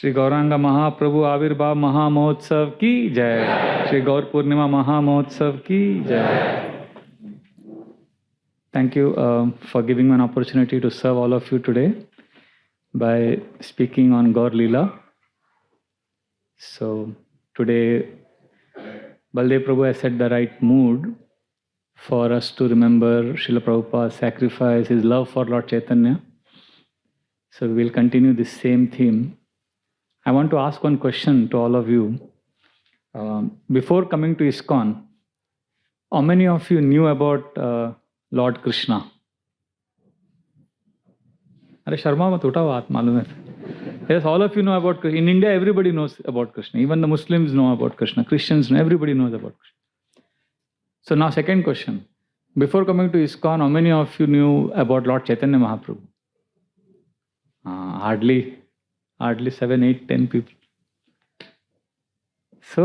श्री गौरांग महाप्रभु आविर्भाव महामहोत्सव की जय। श्री गौर पूर्णिमा महामहोत्सव की जय। Thank you for giving me an opportunity to serve all of you today by speaking on Gaur Lila. So today Baldev Prabhu has set the right mood for us to remember Srila Prabhupada's sacrifice, his love for Lord Caitanya. So we will continue this same theme. I want to ask one question to all of you. Before coming to ISKCON, how many of you knew about Lord Krishna? अरे शर्मा मत उठाओ, हाथ मालूम है. Yes, all of you know about Krishna. In India, everybody knows about Krishna. Even the Muslims know about Krishna. Christians know. Everybody knows about Krishna. So now, second question. Before coming to ISKCON, how many of you knew about Lord Caitanya Mahaprabhu? Hardly 7, 8, 10 people. So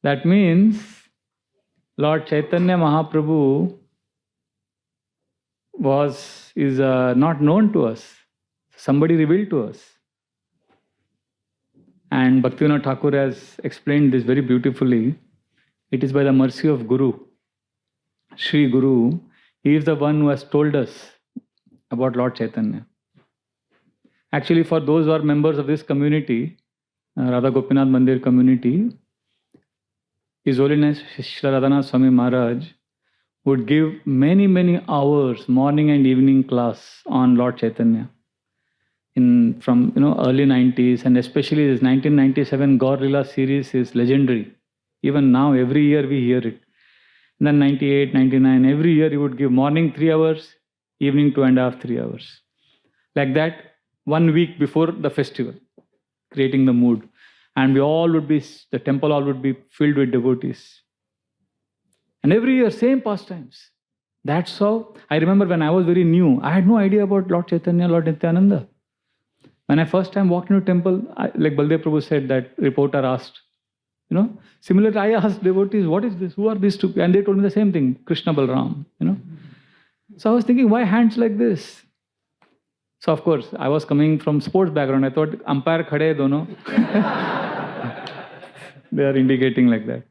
that means Lord Caitanya Mahaprabhu is not known to us. Somebody revealed to us. And Bhaktivinoda Thakur has explained this very beautifully. It is by the mercy of Guru, Sri Guru. He is the one who has told us about Lord Caitanya. Actually, for those who are members of this community, Radha Gopinath Mandir community, His Holiness Srila Radhanath Swami Maharaj would give many hours, morning and evening class on Lord Caitanya. From early 90s, and especially this 1997 Gaur Lila series is legendary. Even now, every year we hear it. And then 98, 99, every year he would give morning 3 hours, evening 2.5, 3 hours. Like that, 1 week before the festival, creating the mood. And the temple all would be filled with devotees. And every year, same pastimes. That's how, I remember when I was very new, I had no idea about Lord Caitanya, Lord Nityananda. When I first time walked into temple, like Baldev Prabhu said, that reporter asked, similarly I asked devotees, what is this? Who are these two? And they told me the same thing, Krishna Balram, So I was thinking, why hands like this? So of course, I was coming from sports background. I thought, umpire khade dono. They are indicating like that.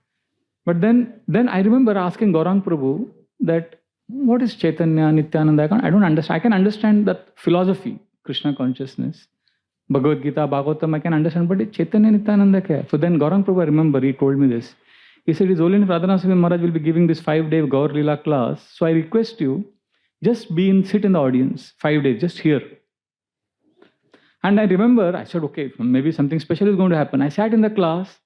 But then I remember asking Gaurang Prabhu that, what is Chaitanya, Nityananda? I don't understand. I can understand that philosophy, Krishna consciousness, Bhagavad Gita, Bhagavatam, I can understand, but Chaitanya, Nityananda kya hai? So then Gaurang Prabhu, I remember, he told me this. He said, His Holiness Radhanath Swami Maharaj will be giving this 5-day Gaur Lila class. So I request you, just sit in the audience, 5 days, just hear. And I remember, I said, okay, maybe something special is going to happen. I sat in the class.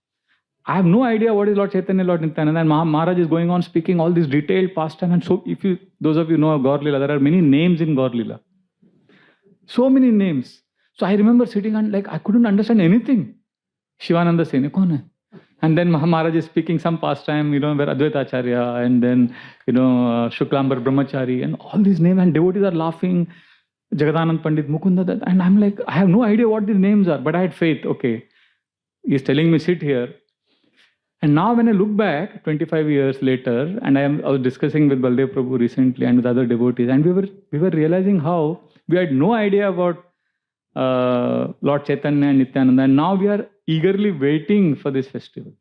I have no idea what is Lord Caitanya, Lord Nityananda, and Maharaj is going on speaking all these detailed pastime. And so, those of you know Gaur Lila, there are many names in Gaur Lila. So many names. So I remember sitting and I couldn't understand anything. Shivananda Sene, kaun hai? And then Maharaj is speaking some pastime, where Advaita Acharya, and then, Shuklambar Brahmachari, and all these names, and devotees are laughing. Jagadanand Pandit, Mukunda, and I'm like, I have no idea what these names are, but I had faith. Okay, he's telling me sit here. And now when I look back 25 years later, and I was discussing with Baldev Prabhu recently and with other devotees, and we were realizing how we had no idea about Lord Caitanya and Nityananda, and now we are eagerly waiting for this festival.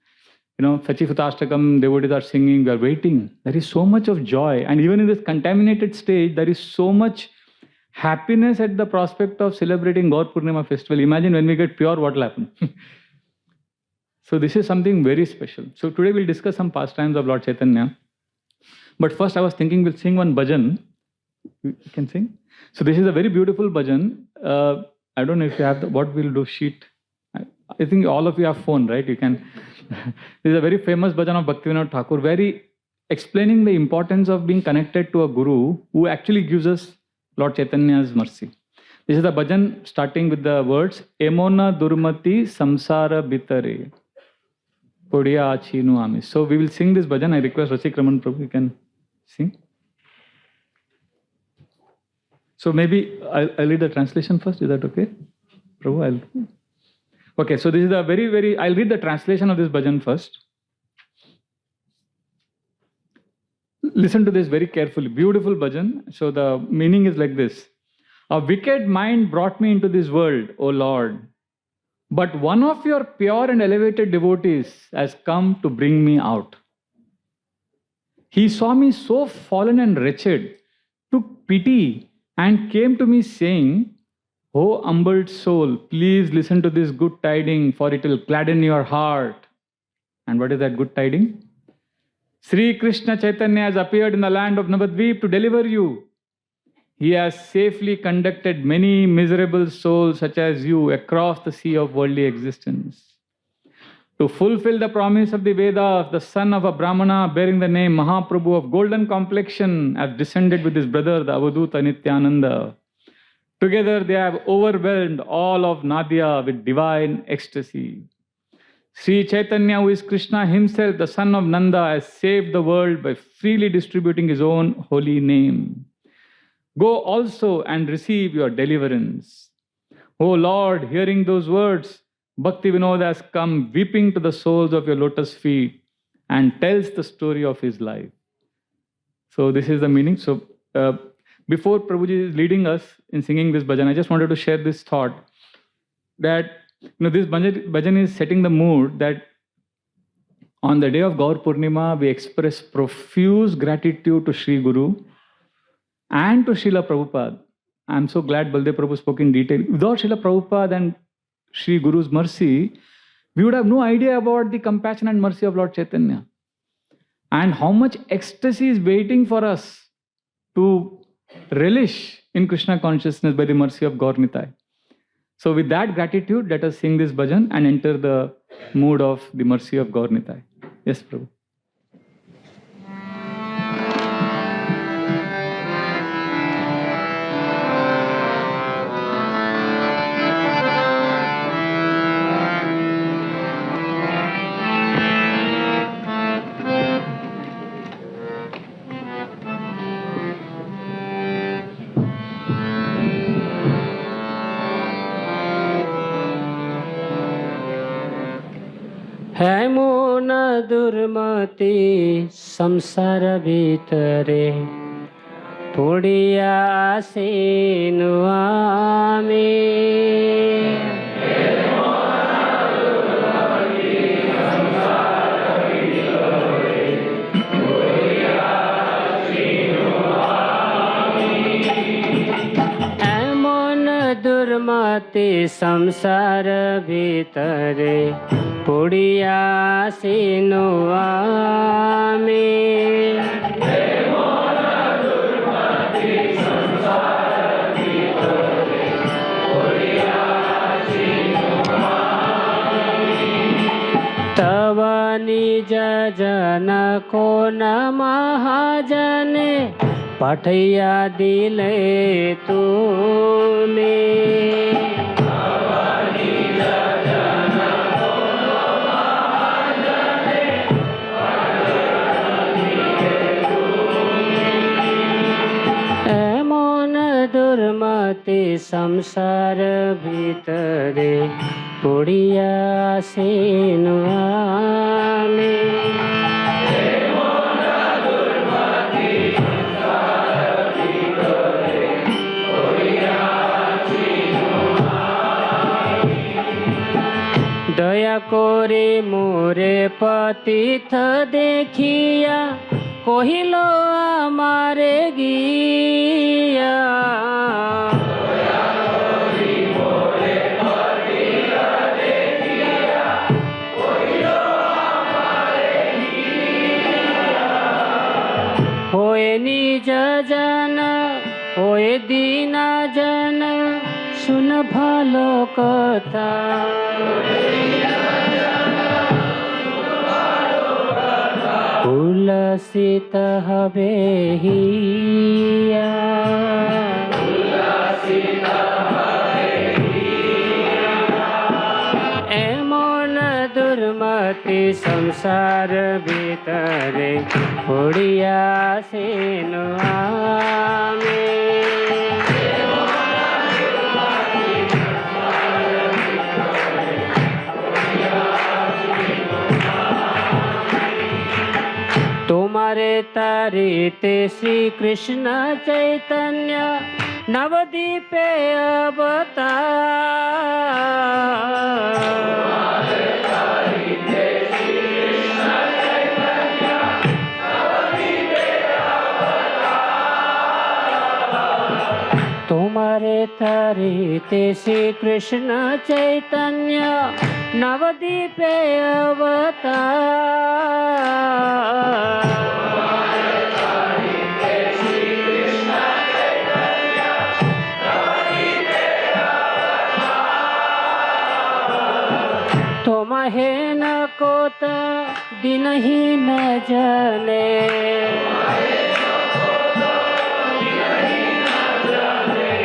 Sachifutashtakam, devotees are singing, we are waiting. There is so much of joy, and even in this contaminated stage, there is so much happiness at the prospect of celebrating Gaur Poornima festival. Imagine when we get pure, what will happen? So this is something very special. So today we'll discuss some pastimes of Lord Caitanya. But first I was thinking we'll sing one bhajan. You can sing? So this is a very beautiful bhajan. I don't know if you have what we'll do, sheet. I think all of you have phone, right? You can. This is a very famous bhajan of Bhaktivinoda Thakur, very explaining the importance of being connected to a guru who actually gives us Lord Chaitanya's mercy. This is the bhajan starting with the words, Emona Durmati Samsara Bitare. Podiya Achinu Amis. So we will sing this bhajan. I request Rasik Raman Prabhu, you can sing. So maybe I'll read the translation first. Is that okay? Prabhu, Okay, so this is a very, I'll read the translation of this bhajan first. Listen to this very carefully. Beautiful bhajan. So the meaning is like this. A wicked mind brought me into this world, O Lord. but one of your pure and elevated devotees has come to bring me out. He saw me so fallen and wretched, took pity, and came to me saying, "O humbled soul, please listen to this good tiding, for it will gladden your heart." And what is that good tiding? Sri Krishna Chaitanya has appeared in the land of Navadvip to deliver you. He has safely conducted many miserable souls such as you across the sea of worldly existence. To fulfill the promise of the Vedas, the son of a Brahmana bearing the name Mahaprabhu of golden complexion has descended with his brother, the Avaduta Nityananda. Together they have overwhelmed all of Nadia with divine ecstasy. Sri Chaitanya, who is Krishna himself, the son of Nanda, has saved the world by freely distributing his own holy name. Go also and receive your deliverance. O Lord, hearing those words, Bhakti Vinod has come weeping to the soles of your lotus feet and tells the story of his life. So this is the meaning. So before Prabhuji is leading us in singing this bhajan, I just wanted to share this thought that this bhajan is setting the mood that on the day of Gaur Poornima, we express profuse gratitude to Sri Guru and to Srila Prabhupada. I am so glad Baldev Prabhu spoke in detail. Without Srila Prabhupada and Sri Guru's mercy, we would have no idea about the compassion and mercy of Lord Caitanya. And how much ecstasy is waiting for us to relish in Krishna consciousness by the mercy of Gaur Nitai. So with that gratitude, let us sing this bhajan and enter the mood of the mercy of Gaur Nitai. Yes, Prabhu. है मोन दुर्मति संसार भीतरे पुड़िया आसीनुआमी मोन दुर्मति संसार भीतरे पुड़िया सिनुआमी तव निज जन को न महाजन पठिया दिले तुमे दुर्मति संसार भीतरे पुड़िया सिनुआमी दया कोरे मोरे पतिथ देखिया कहिलो हमारे गिया होए निज जन होए दीना जन सुन भालो कथा उल्लसित हबे हिया एमन दुर्मति संसार भीतरे पुड़िया सिनुआमी तुम्हारे तारीते श्री कृष्ण चैतन्य नवदीपे तुम्हारे तरीते श्री कृष्ण चैतन्य नवदीपे तुम्हें न कोत दिन ही न जाने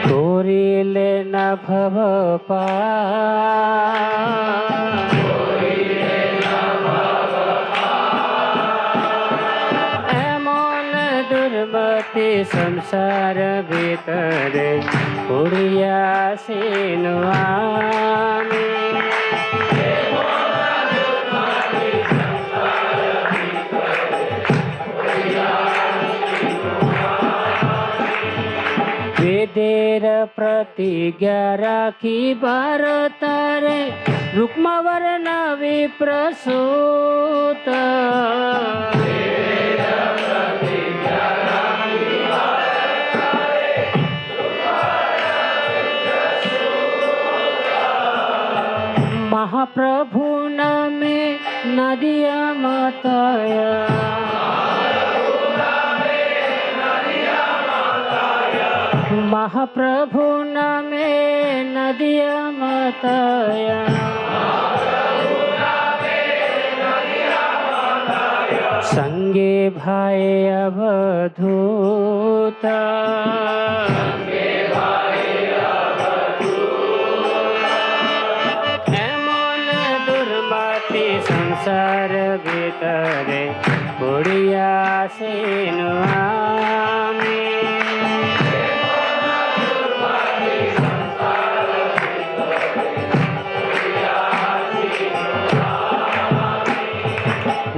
तोरी ले न भव एमोन दुर्मति संसार भीतरे उड़िया सिनुआमी वेदेर प्रतिज्ञा राखी भारतारे रुक्मवर्ण विप्रसूत महाप्रभु नामे नदिया माताया महाप्रभु नामे नदिया माताया संगे भाई अवधूता एमोन दुर्मति संसार भीतरे बुढ़िया सिनुआमी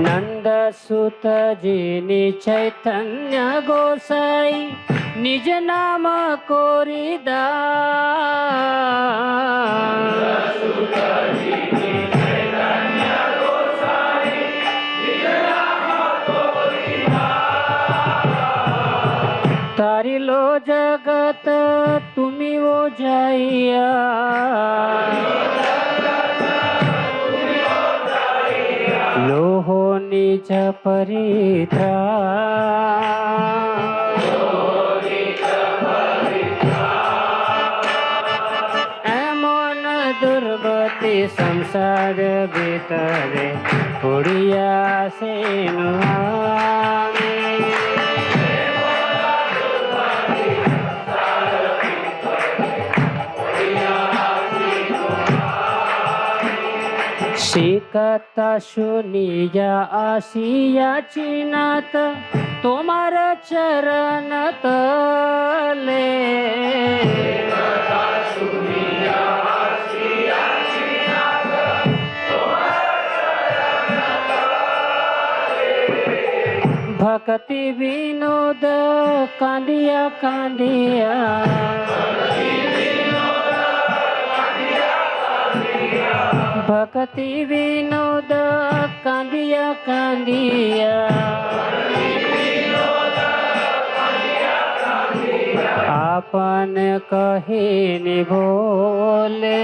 नंद सुत जी चैतन्य गोसाई निज नाम कोरिदा तारी लो जगत तुम्ही वो जाइया लोहो निज परित्रा एमोन दुर्गति संसार भीतरे उड़िया सिनुआमी शिकता सुनिया आसिया चिनात तुम्हार चरण तले भक्ति विनोद कांदिया कांदिया भक्ति विनोद कांदिया कांदिया आपन कहे नि भोले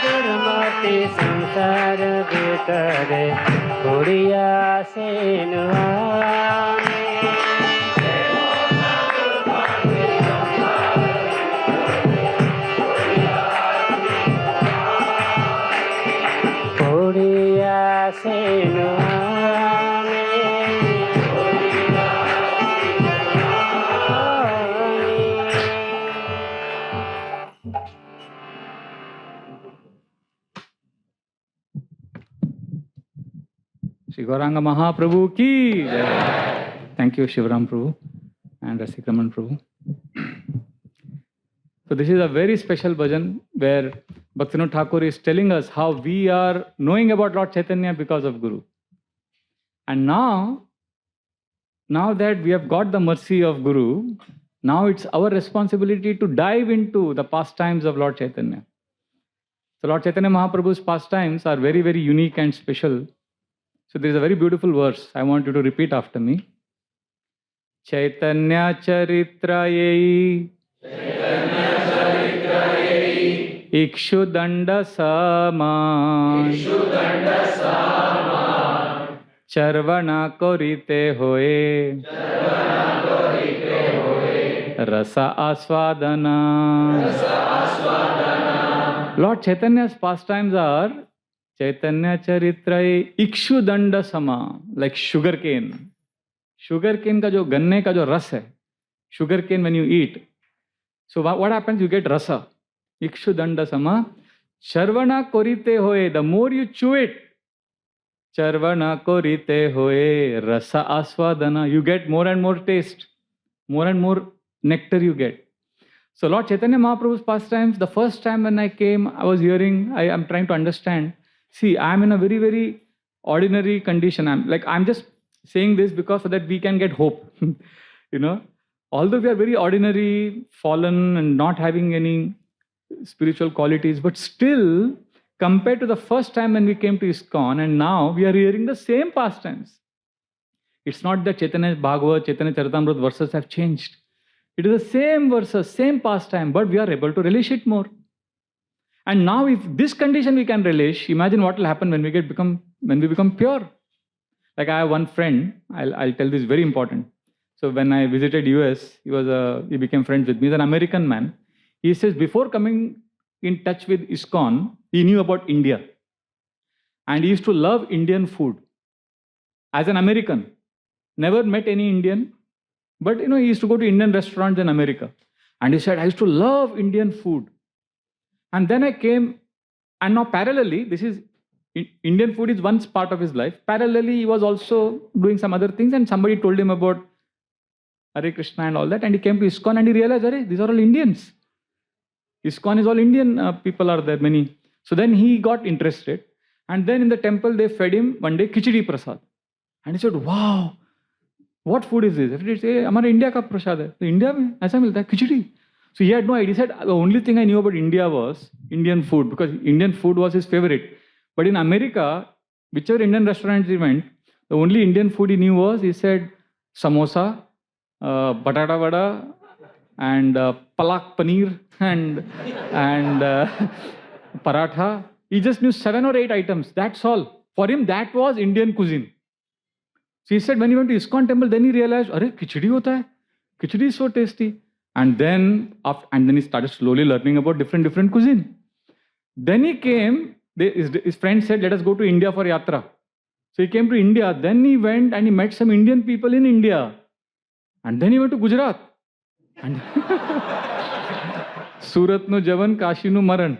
दुर्मति संसार भीतरे Odia सिनुआमी Shri Gauranga Mahaprabhu ki jai. Thank you, Shivaram Prabhu and Rasikraman Prabhu. So this is a very special bhajan where Bhaktivinoda Thakur is telling us how we are knowing about Lord Caitanya because of Guru. And now that we have got the mercy of Guru, now it's our responsibility to dive into the pastimes of Lord Caitanya. So Lord Chaitanya Mahaprabhu's pastimes are very, very unique and special. So there is a very beautiful verse I want you to repeat after me. Chaitanya Charitraye Ikshu Danda Sama Charvana Korite Hoye Rasa Aswadana. Lord Chaitanya's pastimes are Chaitanya Charitraye Ikshu Danda Sama, like sugar cane. Sugar cane ka jo ganne ka jo ras hai, sugar cane when you eat. So what happens? You get rasa. Ikshu Danda Sama. Charvana Korite Hoye. The more you chew it, Charvana Korite Hoye Rasa Aswadana. You get more and more taste, more and more nectar you get. So Lord Chaitanya Mahaprabhu's pastimes, the first time when I came, I was hearing, I am trying to understand. See, I am in a very, very ordinary condition. I'm just saying this because so that we can get hope. Although we are very ordinary, fallen, and not having any spiritual qualities, but still, compared to the first time when we came to ISKCON, and now we are hearing the same pastimes. It's not that Chaitanya Bhagavad, Chaitanya Charitamrita verses have changed. It is the same verses, same pastime, but we are able to relish it more. And now, if this condition we can relish, imagine what will happen when we become pure. Like I have one friend, I'll tell this, very important. So when I visited US, he became friends with me. He's an American man. He says before coming in touch with ISKCON, he knew about India. And he used to love Indian food. As an American, never met any Indian. But he used to go to Indian restaurants in America. And he said, I used to love Indian food. And then I came, and now parallelly, Indian food is one part of his life. Parallelly, he was also doing some other things, and somebody told him about Hare Krishna and all that. And he came to ISKCON and he realized, these are all Indians. ISKCON is all Indian people are there, many. So then he got interested. And then in the temple, they fed him one day khichdi prasad. And he said, wow, what food is this? Everybody say, हमारे India का प्रसाद है. So India में ऐसा मिलता है खिचड़ी. So he had no idea. He said the only thing I knew about India was Indian food, because Indian food was his favorite. But in America, whichever Indian restaurant he went, the only Indian food he knew was, he said, samosa, batata vada, and palak paneer, and paratha. He just knew 7 or 8 items. That's all. For him, that was Indian cuisine. So he said when he went to ISKCON temple, then he realized, khichdi hota hai. Khichdi is so tasty. And then he started slowly learning about different cuisine. Then he came, his friend said, let us go to India for yatra. So he came to India. Then he went and he met some Indian people in India. And then he went to Gujarat. And Surat no Javan, Kashi no Maran.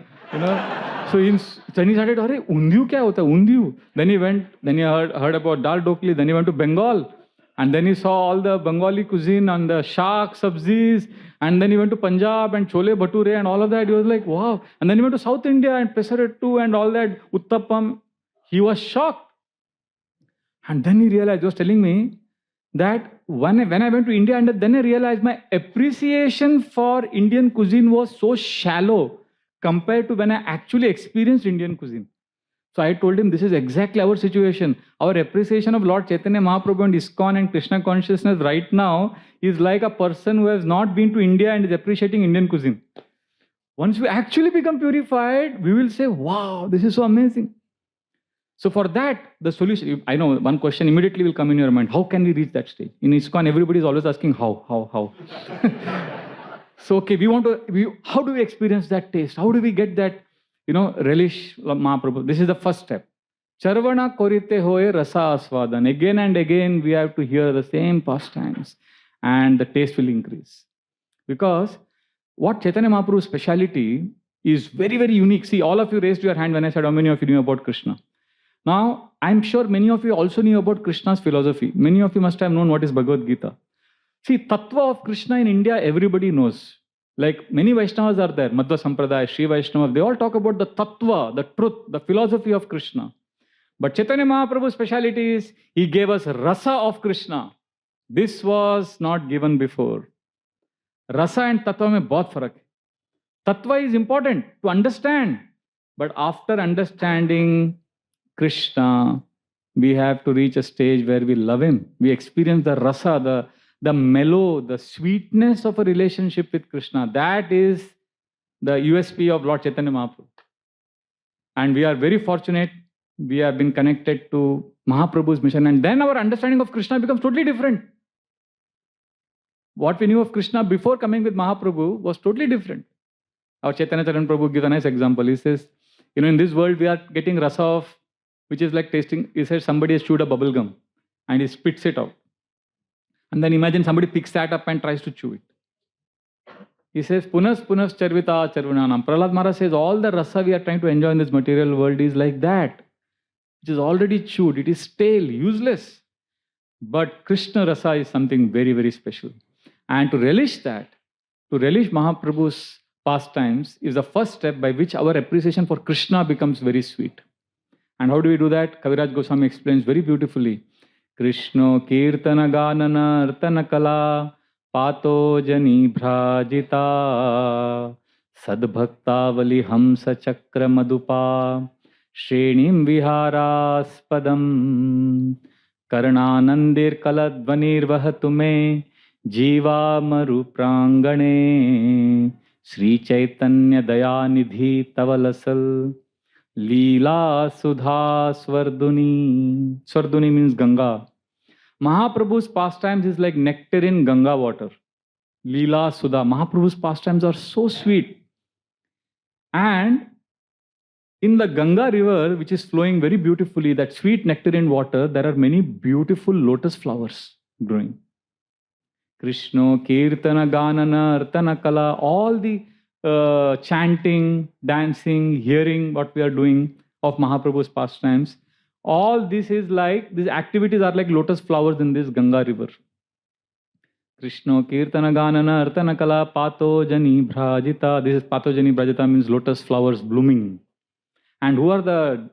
So then he started, undiyu kya hota? Undiyu. Then he heard about dal dokli. Then he went to Bengal. And then he saw all the Bengali cuisine and the shaak, sabzis. And then he went to Punjab and chole bhature and all of that. He was like, wow. And then he went to South India and pesarattu and all that, uttapam. He was shocked. And then he realized, he was telling me that when I went to India, and then I realized my appreciation for Indian cuisine was so shallow compared to when I actually experienced Indian cuisine. So I told him, this is exactly our situation. Our appreciation of Lord Caitanya Mahaprabhu and ISKCON and Krishna consciousness right now is like a person who has not been to India and is appreciating Indian cuisine. Once we actually become purified, we will say, wow, this is so amazing. So for that, the solution, I know one question immediately will come in your mind. How can we reach that stage? In ISKCON, everybody is always asking how. So, okay, how do we experience that taste? How do we get that, relish Mahaprabhu? This is the first step. Charvana korite hoye rasa aswadan. Again and again, we have to hear the same pastimes and the taste will increase. Because what Chaitanya Mahaprabhu's speciality is very, very unique. See, all of you raised your hand when I said how many of you knew about Krishna. Now, I'm sure many of you also knew about Krishna's philosophy. Many of you must have known what is Bhagavad Gita. See, Tattva of Krishna in India, everybody knows. Like many Vaishnavas are there, Madhva Sampradaya, Sri Vaishnava, they all talk about the Tattva, the truth, the philosophy of Krishna. But Chaitanya Mahaprabhu's speciality is he gave us rasa of Krishna. This was not given before. Rasa and tattva mein bahut farak hai. Tattva is important to understand. But after understanding Krishna, we have to reach a stage where we love him. We experience the rasa, the mellow, the sweetness of a relationship with Krishna. That is the USP of Lord Caitanya Mahaprabhu. And we are very fortunate. We have been connected to Mahaprabhu's mission. And then our understanding of Krishna becomes totally different. What we knew of Krishna before coming with Mahaprabhu was totally different. Our Chaitanya Charan Prabhu gives a nice example. He says, in this world we are getting rasa of, which is like tasting, he says somebody has chewed a bubble gum and he spits it out. And then imagine somebody picks that up and tries to chew it. He says, punas charvita charvananam. Prahlad Maharaj says, all the rasa we are trying to enjoy in this material world is like that. It is already chewed, it is stale, useless. But Krishna rasa is something very, very special. And to relish that, to relish Mahaprabhu's pastimes is the first step by which our appreciation for Krishna becomes very sweet. And how do we do that? Kaviraj Goswami explains very beautifully. Krishna kirtana ganana artana kala pato jani bhrajita sadbhaktavali hamsa chakra madupa shrenim viharaspadam karananandir kaladvanir vahatume jiva maru prangane Sri Chaitanya Dayanidhi Tavalasal Lila Sudha Swarduni. Swarduni means Ganga. Mahaprabhu's pastimes is like nectar in Ganga water. Lila Sudha. Mahaprabhu's pastimes are so sweet. And in the Ganga river, which is flowing very beautifully, that sweet nectarine water, there are many beautiful lotus flowers growing. Krishna, Kirtana, Ganana, Artana Kala, all the chanting, dancing, hearing what we are doing of Mahaprabhu's pastimes, all this is like, these activities are like lotus flowers in this Ganga river. Krishna, Kirtana, Ganana, Artana Kala, Pato Jani Bhrajita. This is Pato Jani Bhrajita means lotus flowers blooming. And who are the...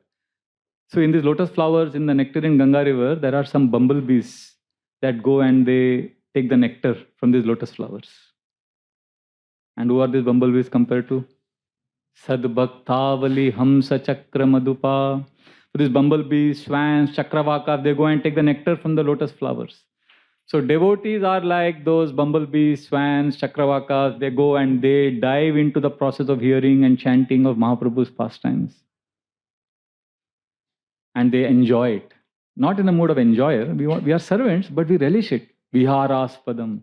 So in these lotus flowers in the nectarine Ganga river, there are some bumblebees that go and they take the nectar from these lotus flowers. And who are these bumblebees compared to? Sadbhaktavali Hamsa Chakra Madupa. So these bumblebees, swans, chakravaka, they go and take the nectar from the lotus flowers. So devotees are like those bumblebees, swans, chakravakas. They go and they dive into the process of hearing and chanting of Mahaprabhu's pastimes. And they enjoy it. Not in a mood of enjoyer. We are servants, but we relish it. Viharaspadam.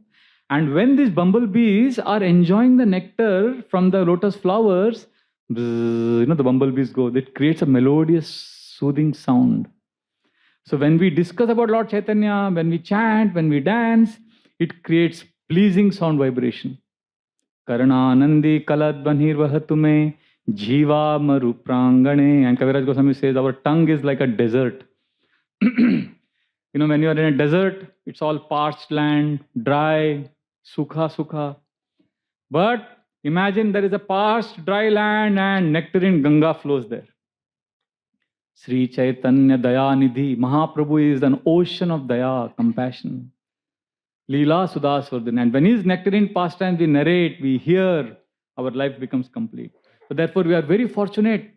And when these bumblebees are enjoying the nectar from the lotus flowers, bzz, the bumblebees go. It creates a melodious, soothing sound. So when we discuss about Lord Caitanya, when we chant, when we dance, it creates pleasing sound vibration. Karananandi kaladvanir vahatume jiva maru prangane. And Kaviraj Goswami says our tongue is like a desert. When you are in a desert, it's all parched land, dry, sukha. But imagine there is a parched, dry land and nectarine Ganga flows there. Sri Chaitanya Dayanidhi. Mahaprabhu is an ocean of daya, compassion. Lila Sudha Swardhani. And when his nectarine pastimes we narrate, we hear, our life becomes complete. So therefore we are very fortunate.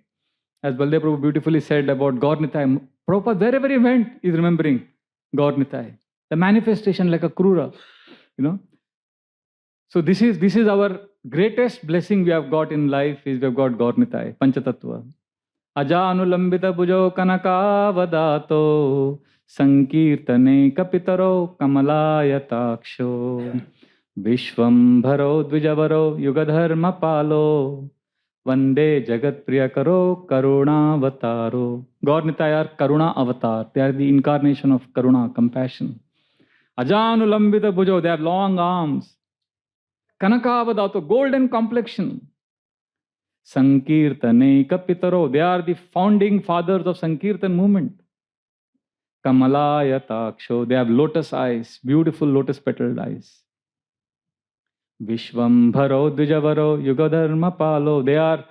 As Baldev Prabhu beautifully said about Gaur Nitai, Prabhupada wherever he went is remembering Gaur Nitai. The manifestation like a Krura, So this is our greatest blessing we have got in life is we have got Gaur Nitai, Panchatattva. Ajanulambita pujo kanaka vadato Sankirtane kapitaro kamalayataksho Vishwambharo dvijavaro yugadharma palo Vande Jagat Priya Karo Karuna Avataro. Gaur Nitai are Karuna Avatar. They are the incarnation of Karuna, compassion. Ajanulambita Bhujo, they have long arms. Kanakavadato, golden complexion. Sankirtane Kapitaro, they are the founding fathers of Sankirtan movement. Kamalayataksho, they have lotus eyes, beautiful lotus petaled eyes. Vishwambharo Dvijavaro Yugadharma Palo, they are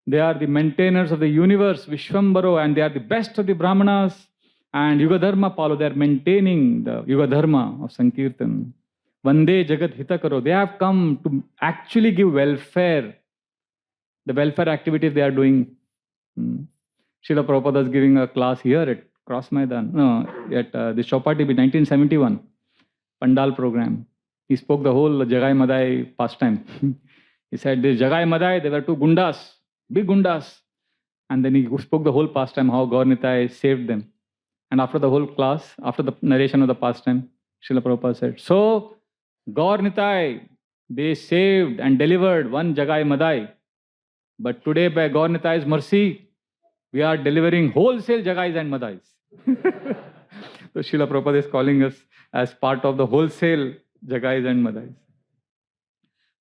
They are the maintainers of the universe, Vishwambaro, and they are the best of the Brahmanas. And Yuga Dharma follow. They are maintaining the Yuga Dharma of Sankirtan. Vande Jagat Hitakaro. They have come to actually give welfare. The welfare activities they are doing. Srila Prabhupada is giving a class here at Cross Maidan, at the Chopati, 1971, Pandal program. He spoke the whole Jagai Madai pastime. He said, this Jagai Madai, there were two gundas, big gundas. And then he spoke the whole pastime, how Gaur Nitai saved them. And after the whole class, after the narration of the pastime, Srila Prabhupada said, so Gaur Nitai, they saved and delivered one Jagai Madai. But today, by Gaur Nitai's mercy, we are delivering wholesale Jagais and Madais. So Srila Prabhupada is calling us as part of the wholesale Jagais and Madais.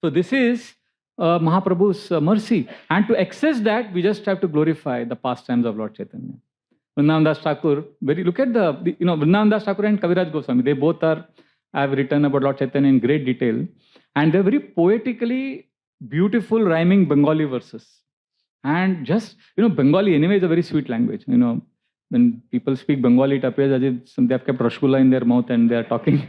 So this is Mahaprabhu's mercy. And to access that, we just have to glorify the pastimes of Lord Caitanya. Vrindavan Das Thakur, look at Vrindavan Das Thakur and Kaviraj Goswami, they both have written about Lord Caitanya in great detail. And they're very poetically beautiful rhyming Bengali verses. And just, Bengali anyway is a very sweet language. When people speak Bengali, it appears as if they have kept Rasgulla in their mouth and they are talking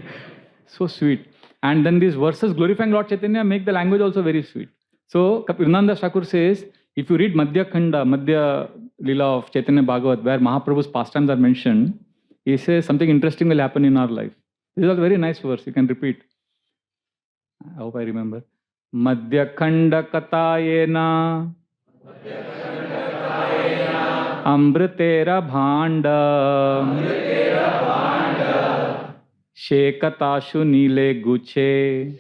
so sweet. And then these verses glorifying Lord Caitanya make the language also very sweet. So, Vrindavan Das Thakur says, if you read Madhya Lila of Chaitanya Bhagavat, where Mahaprabhu's pastimes are mentioned, he says something interesting will happen in our life. This is a very nice verse, you can repeat. I hope I remember. Madhya Khanda Katayena Amritera Bhanda Shekatashu Nile Guche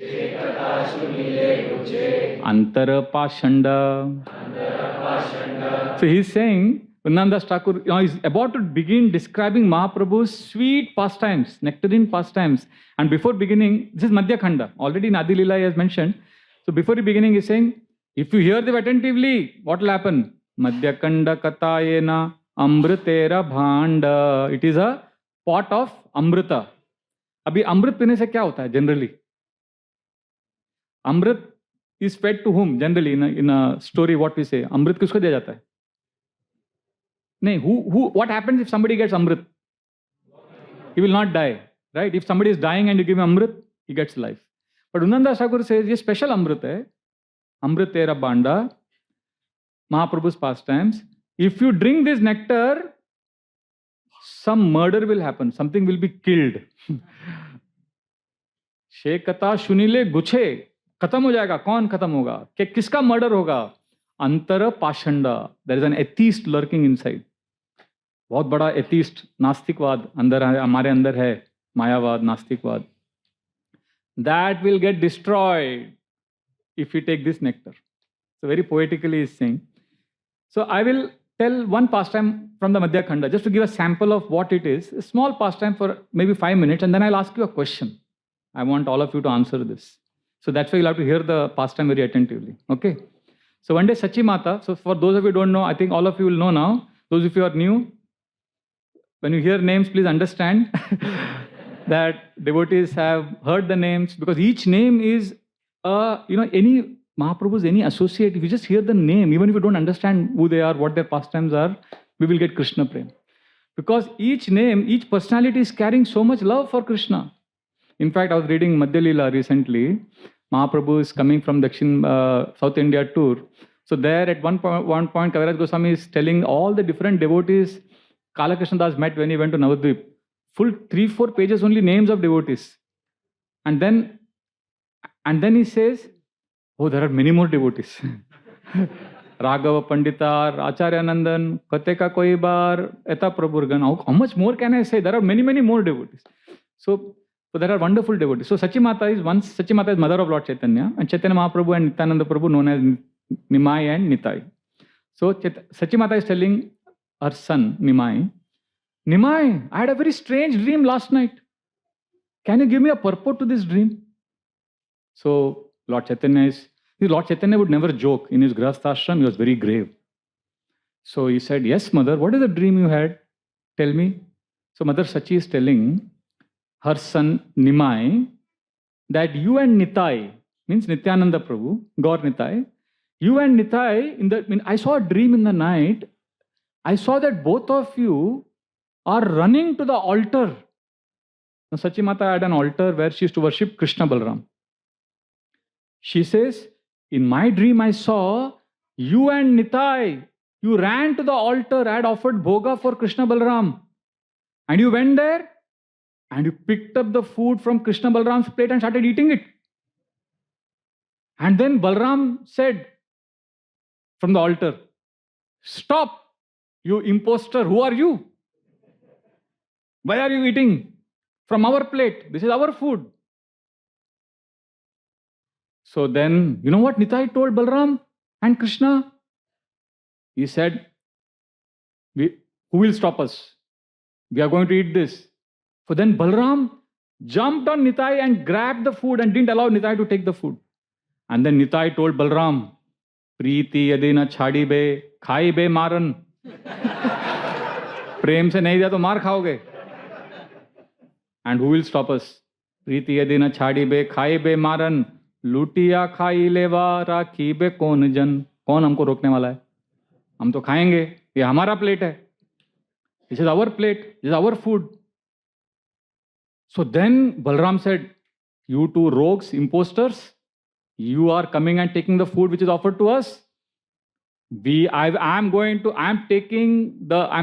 Antara Pashanda. So he's saying, Vrindavan Das Thakur is about to begin describing Mahaprabhu's sweet pastimes, nectarine pastimes. And before beginning, this is Madhya Khanda. Already in Adi Lila he has mentioned. So before the beginning he's saying, if you hear them attentively, what will happen? Madhya Khanda Katayena Amritera Bhanda. It is a pot of Amrita. Abhi Amrit pine se kya hota hai generally? Amrit is fed to whom generally in a story? What we say, Amrit kisko diya jata hai? Nahi, what happens if somebody gets Amrit? He will not die, right? If somebody is dying and you give him Amrit, he gets life. But Vrindavan Das Thakur says, this special Amrit hai, Amritera Bhanda, Mahaprabhu's pastimes. If you drink this nectar, some murder will happen, something will be killed. Shekata Shunile Guche. खत्म हो जाएगा, कौन खत्म होगा, कि किसका murder होगा? अंतर पाषंडा. There is an atheist lurking inside. बहुत बड़ा एथीस्ट, नास्तिकवाद अंदर हमारे अंदर है, मायावाद, नास्तिकवाद. That will get destroyed if we take this nectar. So very poetically is saying. So I will tell one pastime from the Madhya Khanda just to give a sample of what it is. A small pastime for maybe 5 minutes, and then I'll ask you a question. I want all of you to answer this. So that's why you'll have to hear the pastime very attentively. Okay? So one day Sachi Mata, so for those of you who don't know, I think all of you will know now. Those of you who are new, when you hear names, please understand that devotees have heard the names, because each name is, any Mahaprabhu's, any associate. If you just hear the name, even if you don't understand who they are, what their pastimes are, we will get Krishna Prem. Because each name, each personality is carrying so much love for Krishna. In fact, I was reading Madhya Lila recently. Mahaprabhu is coming from South India tour. So there at one point, Kaviraj Goswami is telling all the different devotees Kala Krishna Das met when he went to Navadvip. Full 3-4 pages only names of devotees. And then he says, oh, there are many more devotees. Raghava Pandita, Acharya Nandan, Kateka Koibar, Eta Prabhurgan. How much more can I say? There are many, many more devotees. So there are wonderful devotees. So Sachi Mata is mother of Lord Caitanya, and Chaitanya Mahaprabhu and Nityananda Prabhu known as Nimai and Nitai. So Sachi Mata is telling her son Nimai, I had a very strange dream last night. Can you give me a purport to this dream? So Lord Caitanya would never joke. In his Grihasthashram, he was very grave. So he said, yes, mother, what is the dream you had? Tell me. So Mother Sachi is telling her son Nimai that you and Nitai, means Nityananda Prabhu, Gaur Nitai, you and Nitai, I saw a dream in the night. I saw that both of you are running to the altar. Now, Sachi Mata had an altar where she used to worship Krishna Balram. She says, in my dream I saw you and Nitai. You ran to the altar, had offered bhoga for Krishna Balram. And you went there and you picked up the food from Krishna Balram's plate and started eating it. And then Balram said from the altar, stop, you imposter, who are you? Why are you eating from our plate? This is our food. So then, you know what Nitai told Balram and Krishna? He said, who will stop us? We are going to eat this. So then Balram jumped on Nitai and grabbed the food and didn't allow Nitai to take the food. And then Nitai told Balram, Preeti yadina chhadi be, khai be maran. Prem se nahi diya to maar khaoge. And who will stop us? Preeti yadina chhadi be, khai be maran. Lutiya khai lewa rakhi be kon jan. कौन हमको रोकने वाला है? हम तो खाएंगे, ये हमारा प्लेट है. This is our plate, this is our food. So then Balram said, you two rogues, imposters, you are coming and taking the food which is offered to us. I'm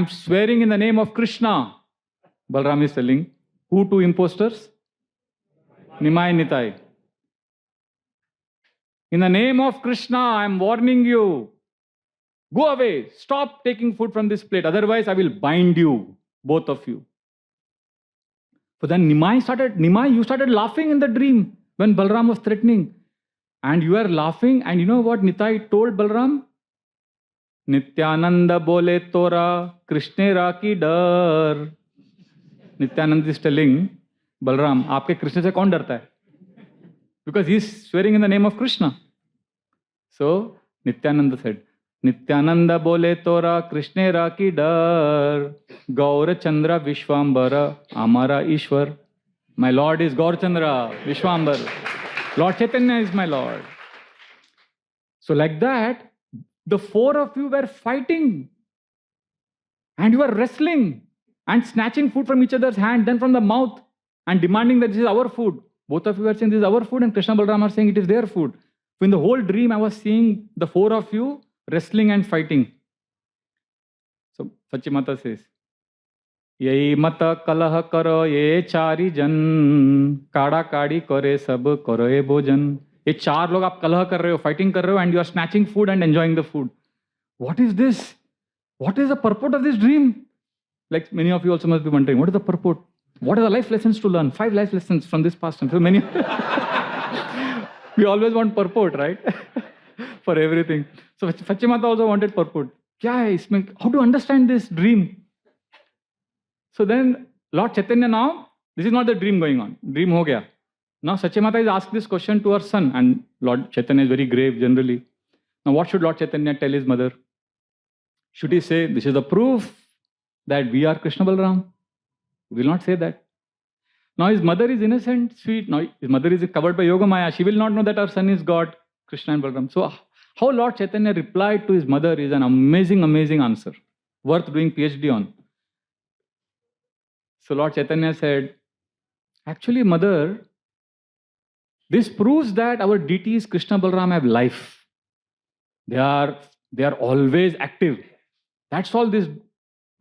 swearing in the name of Krishna. Balram is telling, who two imposters? Nimai and Nitai. In the name of Krishna, I am warning you. Go away. Stop taking food from this plate. Otherwise, I will bind you, both of you. So then Nimai, you started laughing in the dream when Balram was threatening. And you are laughing. And you know what Nitai told Balram? Nityananda bole tora, Krishnera ki dar. Nityananda is telling Balram, aapke Krishna se kaun darta hai? Because he is swearing in the name of Krishna. So Nityananda said, Nityananda bole tora Krishnera ki dar, Gaur Chandra Vishwambara Amara Ishwar. My Lord is Gaur Chandra Vishwambara. Lord Caitanya is my Lord. So like that, the four of you were fighting. And you were wrestling and snatching food from each other's hand, then from the mouth, and demanding that this is our food. Both of you were saying this is our food, and Krishna Balram are saying it is their food. So in the whole dream, I was seeing the four of you wrestling and fighting. So Sachimata says, Yai mata kalah karo ye chari jan, kada kadi kare sab karo ye bhojan. Ye char log aap kalah kar rahe ho, fighting kar rahe ho, and you are snatching food and enjoying the food. What is this? What is the purport of this dream? Like many of you also must be wondering, what is the purport? What are the life lessons to learn? 5 life lessons from this pastime. So many. We always want purport, right? For everything. So Pachimata also wanted purport. Kya hai isme? How to understand this dream? So then Lord Caitanya now, this is not the dream going on. Dream ho gaya. Now Sachimata is asked this question to her son, and Lord Caitanya is very grave generally. Now what should Lord Caitanya tell his mother? Should he say, this is the proof that we are Krishna Balram? He will not say that. Now his mother is innocent, sweet. Now his mother is covered by Yoga Maya. She will not know that her son is God, Krishna and Balram. So how Lord Caitanya replied to his mother is an amazing, amazing answer. Worth doing PhD on. So Lord Caitanya said, actually mother, this proves that our deities Krishna Balram have life. They are always active. That's all this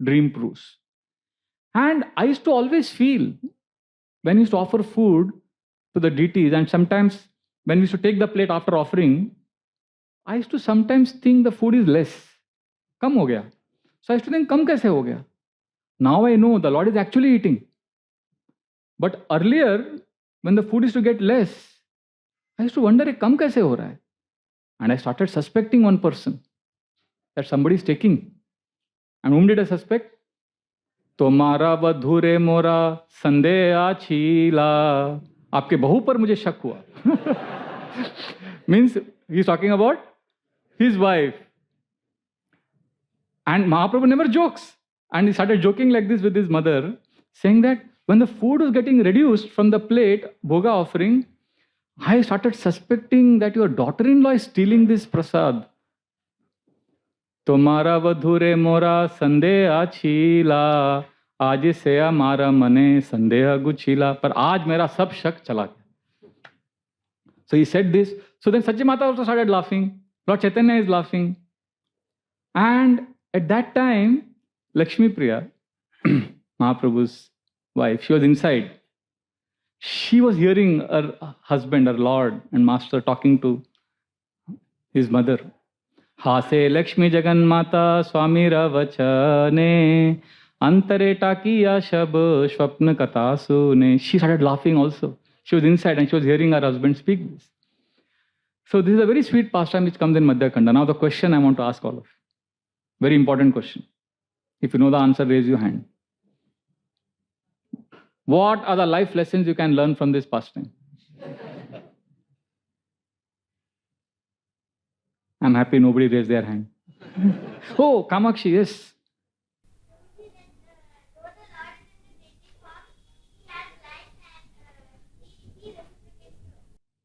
dream proves. And I used to always feel, when we used to offer food to the deities, and sometimes when we used to take the plate after offering, I used to sometimes think the food is less. Kam ho gaya. So I used to think, kam kaise ho gaya? Now I know the Lord is actually eating. But earlier, when the food used to get less, I used to wonder, kam kaise ho raha hai? And I started suspecting one person, that somebody is taking. And whom did I suspect? तुम्हारा वधुरे मोरा संदेह छीला. आपके बहू पर मुझे शक हुआ. Means he is talking about his wife. And Mahaprabhu never jokes. And he started joking like this with his mother, saying that when the food was getting reduced from the plate, bhoga offering, I started suspecting that your daughter-in-law is stealing this prasad. Tomara vadhure mora sandeha chila, aaj se amara mane sandeha guchila. Par aaj mera sab shak chala gaya. So he said this. So then Sachi Mata also started laughing. Lord Caitanya is laughing. And at that time, Lakshmi Priya, Mahaprabhu's wife, she was inside. She was hearing her husband, her Lord and Master talking to his mother. Hase Lakshmi Jagan Mata Swami Ravachane Antare Takiya Shab Shwapna Katasune. She started laughing also. She was inside and she was hearing her husband speak this. So this is a very sweet pastime which comes in Madhya Khanda. Now the question I want to ask all of you. Very important question. If you know the answer, raise your hand. What are the life lessons you can learn from this pastime? I'm happy nobody raised their hand. Oh, Kamakshi, yes.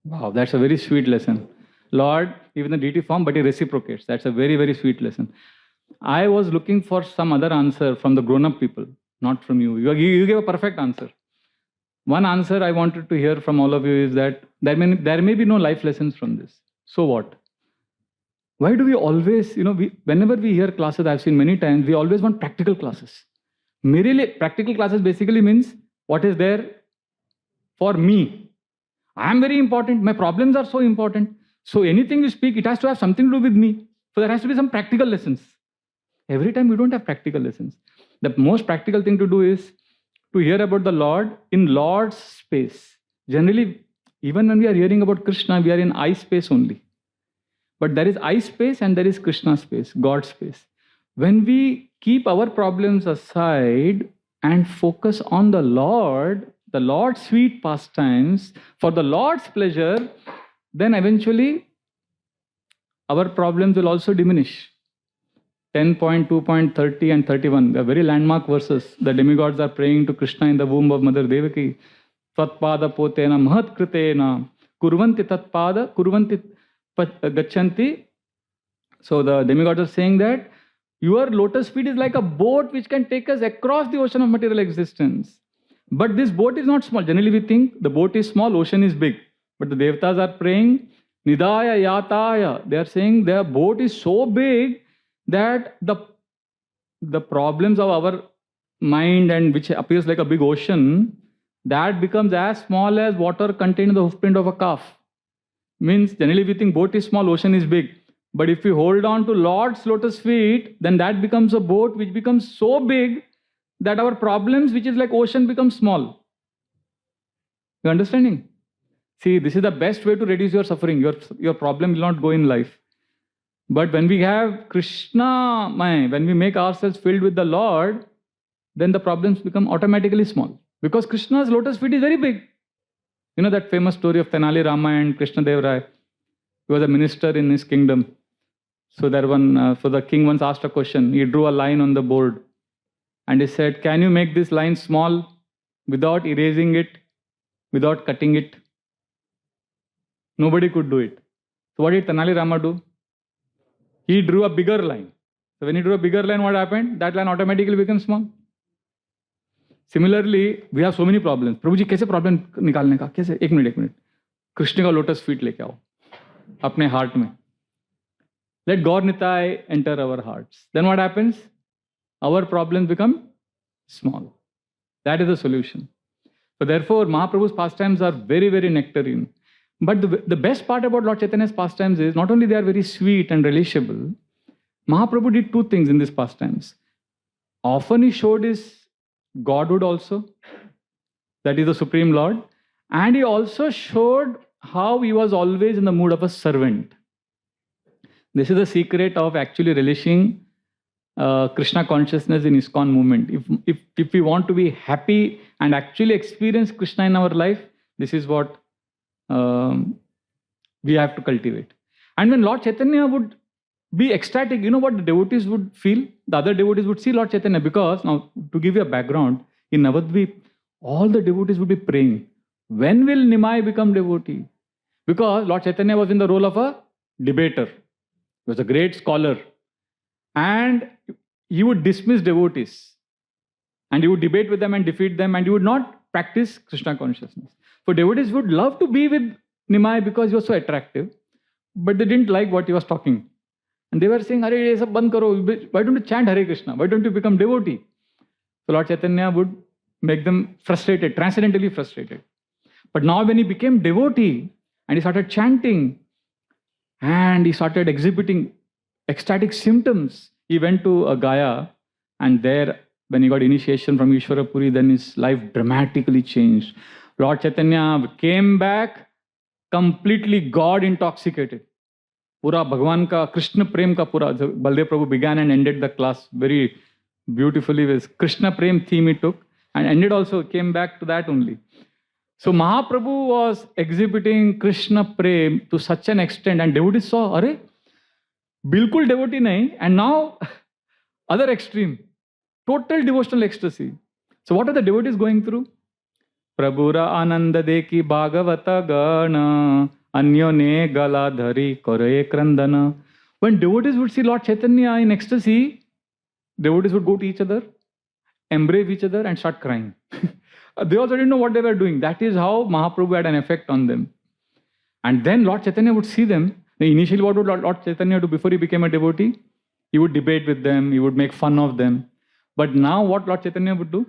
Wow, that's a very sweet lesson. Lord, even the deity form, but he reciprocates. That's a very, very sweet lesson. I was looking for some other answer from the grown-up people, not from you. You gave a perfect answer. One answer I wanted to hear from all of you is that there may be no life lessons from this. So what? Why do we always, whenever we hear classes, I've seen many times, we always want practical classes. Practical classes basically means what is there for me. I am very important. My problems are so important. So anything you speak, it has to have something to do with me. So there has to be some practical lessons. Every time we don't have practical lessons. The most practical thing to do is to hear about the Lord in Lord's space. Generally, even when we are hearing about Krishna, we are in I space only. But there is I space and there is Krishna space, God space. When we keep our problems aside and focus on the Lord's sweet pastimes, for the Lord's pleasure, then eventually our problems will also diminish. 10.2.30 and 31, the very landmark verses. The demigods are praying to Krishna in the womb of Mother Devaki. Tvatpada potena mahat kritena kurvanti tatpada kurvanti gachanti. So the demigods are saying that your lotus feet is like a boat which can take us across the ocean of material existence. But this boat is not small. Generally we think the boat is small, ocean is big. But the devatas are praying Nidaya Yataya. They are saying their boat is so big that the problems of our mind, and which appears like a big ocean, that becomes as small as water contained in the hoofprint of a calf. Means generally we think boat is small, ocean is big. But if we hold on to Lord's lotus feet, then that becomes a boat which becomes so big that our problems, which is like ocean, become small. You understanding? See, this is the best way to reduce your suffering. Your problem will not go in life. But when we have Krishna, when we make ourselves filled with the Lord, then the problems become automatically small. Because Krishna's lotus feet is very big. You know that famous story of Tenali Rama and Krishna Dev Rai. He was a minister in his kingdom. So the king once asked a question. He drew a line on the board. And he said, can you make this line small without erasing it, without cutting it? Nobody could do it. So what did Tenali Rama do? He drew a bigger line. So when he drew a bigger line, what happened? That line automatically becomes small. Similarly, we have so many problems. Prabhuji, कैसे problem निकालने का? कैसे? एक minute. Krishna का lotus feet लेके आओ अपने heart में. Let Gaur Nitai enter our hearts. Then what happens? Our problems become small. That is the solution. So therefore, Mahaprabhu's pastimes are very, very nectarine. But the best part about Lord Chaitanya's pastimes is not only they are very sweet and relishable, Mahaprabhu did two things in these pastimes. Often he showed his Godhood also, that is the Supreme Lord, and he also showed how he was always in the mood of a servant. This is the secret of actually relishing Krishna consciousness in ISKCON movement. If we want to be happy and actually experience Krishna in our life, this is what we have to cultivate. And when Lord Caitanya would be ecstatic, you know what the devotees would feel? The other devotees would see Lord Caitanya, because now to give you a background, in Navadvip, all the devotees would be praying, when will Nimai become devotee? Because Lord Chaitanya was in the role of a debater. He was a great scholar. And he would dismiss devotees. And he would debate with them and defeat them, and he would not practice Krishna consciousness. For devotees would love to be with Nimai because he was so attractive, but they didn't like what he was talking. And they were saying, Hare, ye sab band karo. Why don't you chant Hare Krishna? Why don't you become devotee? So Lord Chaitanya would make them frustrated, transcendentally frustrated. But now when he became devotee, and he started chanting, and he started exhibiting ecstatic symptoms, he went to Gaya, and there, when he got initiation from Ishwara Puri, then his life dramatically changed. Lord Chaitanya came back completely God intoxicated. Pura Bhagwan ka, Krishna Prem ka pura. Baldev Prabhu began and ended the class very beautifully with Krishna Prem theme he took, and ended also, came back to that only. So Mahaprabhu was exhibiting Krishna Prem to such an extent, and devotees saw, Are, bilkul devotee nahi, and now other extreme. Total devotional ecstasy. So what are the devotees going through? Prabhura Ananda Deki Bhagavata Gana Anyo Ne Gala Dhari Kore Krandana. When devotees would see Lord Chaitanya in ecstasy, devotees would go to each other, embrace each other, and start crying. They also didn't know what they were doing. That is how Mahaprabhu had an effect on them. And then Lord Chaitanya would see them. Initially, what would Lord Chaitanya do before he became a devotee? He would debate with them, he would make fun of them. But now what Lord Chaitanya would do?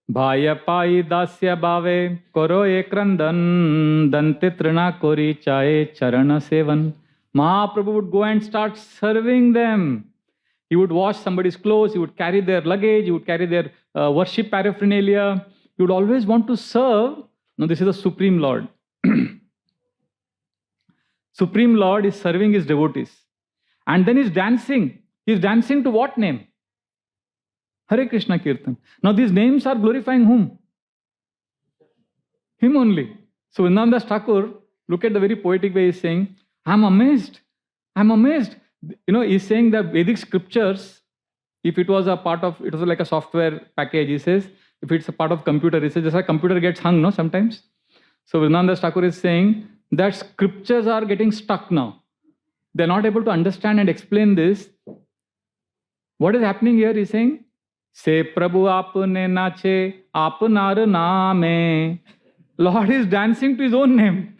Bhaya pai dasya bhave koro ekrandan dante trina kori chaye charana sevan. Mahaprabhu would go and start serving them. He would wash somebody's clothes, he would carry their luggage, he would carry their worship paraphernalia. He would always want to serve. Now this is the Supreme Lord. Supreme Lord is serving his devotees. And then he's dancing. He's dancing to what name? Hare Krishna Kirtan. Now these names are glorifying whom? Him only. So Vrindavan Thakur, look at the very poetic way he's saying, I'm amazed. I'm amazed. You know, he's saying that Vedic scriptures, if it was a part of, it was like a software package, he says, if it's a part of computer, he says, just like computer gets hung, no, sometimes. So Vrindavan Thakur is saying that scriptures are getting stuck now. They're not able to understand and explain this. What is happening here? He's saying, Se Prabhu apne nache apnar naame. Lord is dancing to his own name.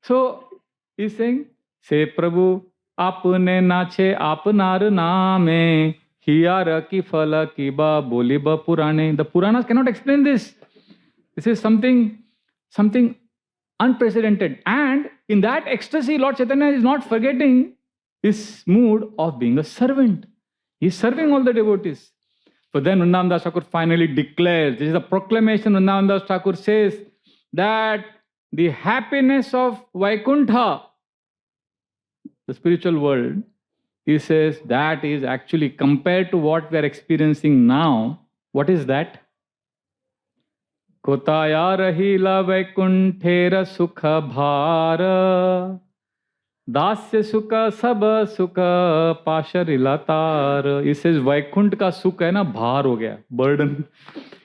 So he's saying, Se Prabhu apne nache apnar naame. Hiyara ki phala ki ba boliba purane. The Puranas cannot explain this. This is something unprecedented. And in that ecstasy, Lord Chaitanya is not forgetting his mood of being a servant. He is serving all the devotees. But then Vrindavan Das Thakur finally declares, this is a proclamation. Vrindavan Das Thakur says that the happiness of Vaikuntha, the spiritual world, he says that is actually compared to what we are experiencing now. What is that? Kotaya rahila Vaikunthera sukha bhara dasya sukha saba sukha pasharilatar. He says Vaikuntha ka sukha hai na, bhar ho gaya, burden.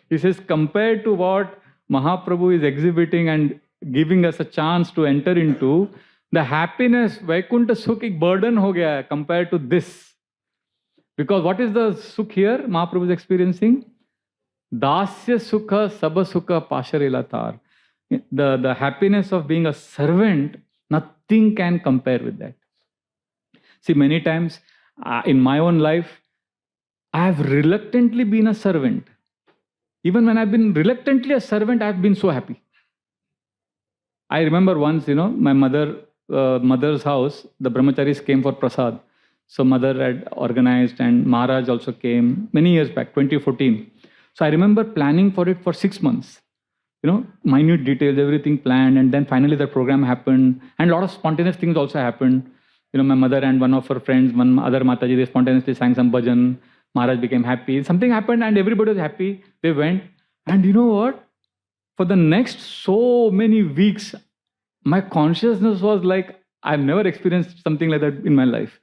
He says compared to what Mahaprabhu is exhibiting and giving us a chance to enter into, the happiness, Vaikuntha sukh ek burden ho gaya hai compared to this. Because what is the sukh here Mahaprabhu is experiencing? Dasya sukha sabha sukha pasharilatar. The happiness of being a servant, nothing can compare with that. See, many times in my own life, I have reluctantly been a servant. Even when I've been reluctantly a servant, I've been so happy. I remember once, my mother's house, the brahmacharis came for prasad. So mother had organized and Maharaj also came many years back, 2014. So I remember planning for it for 6 months. Minute details, everything planned. And then finally the program happened. And a lot of spontaneous things also happened. My mother and one of her friends, one other Mataji, they spontaneously sang some bhajan. Maharaj became happy. Something happened and everybody was happy. They went. And you know what? For the next so many weeks, my consciousness was like, I've never experienced something like that in my life.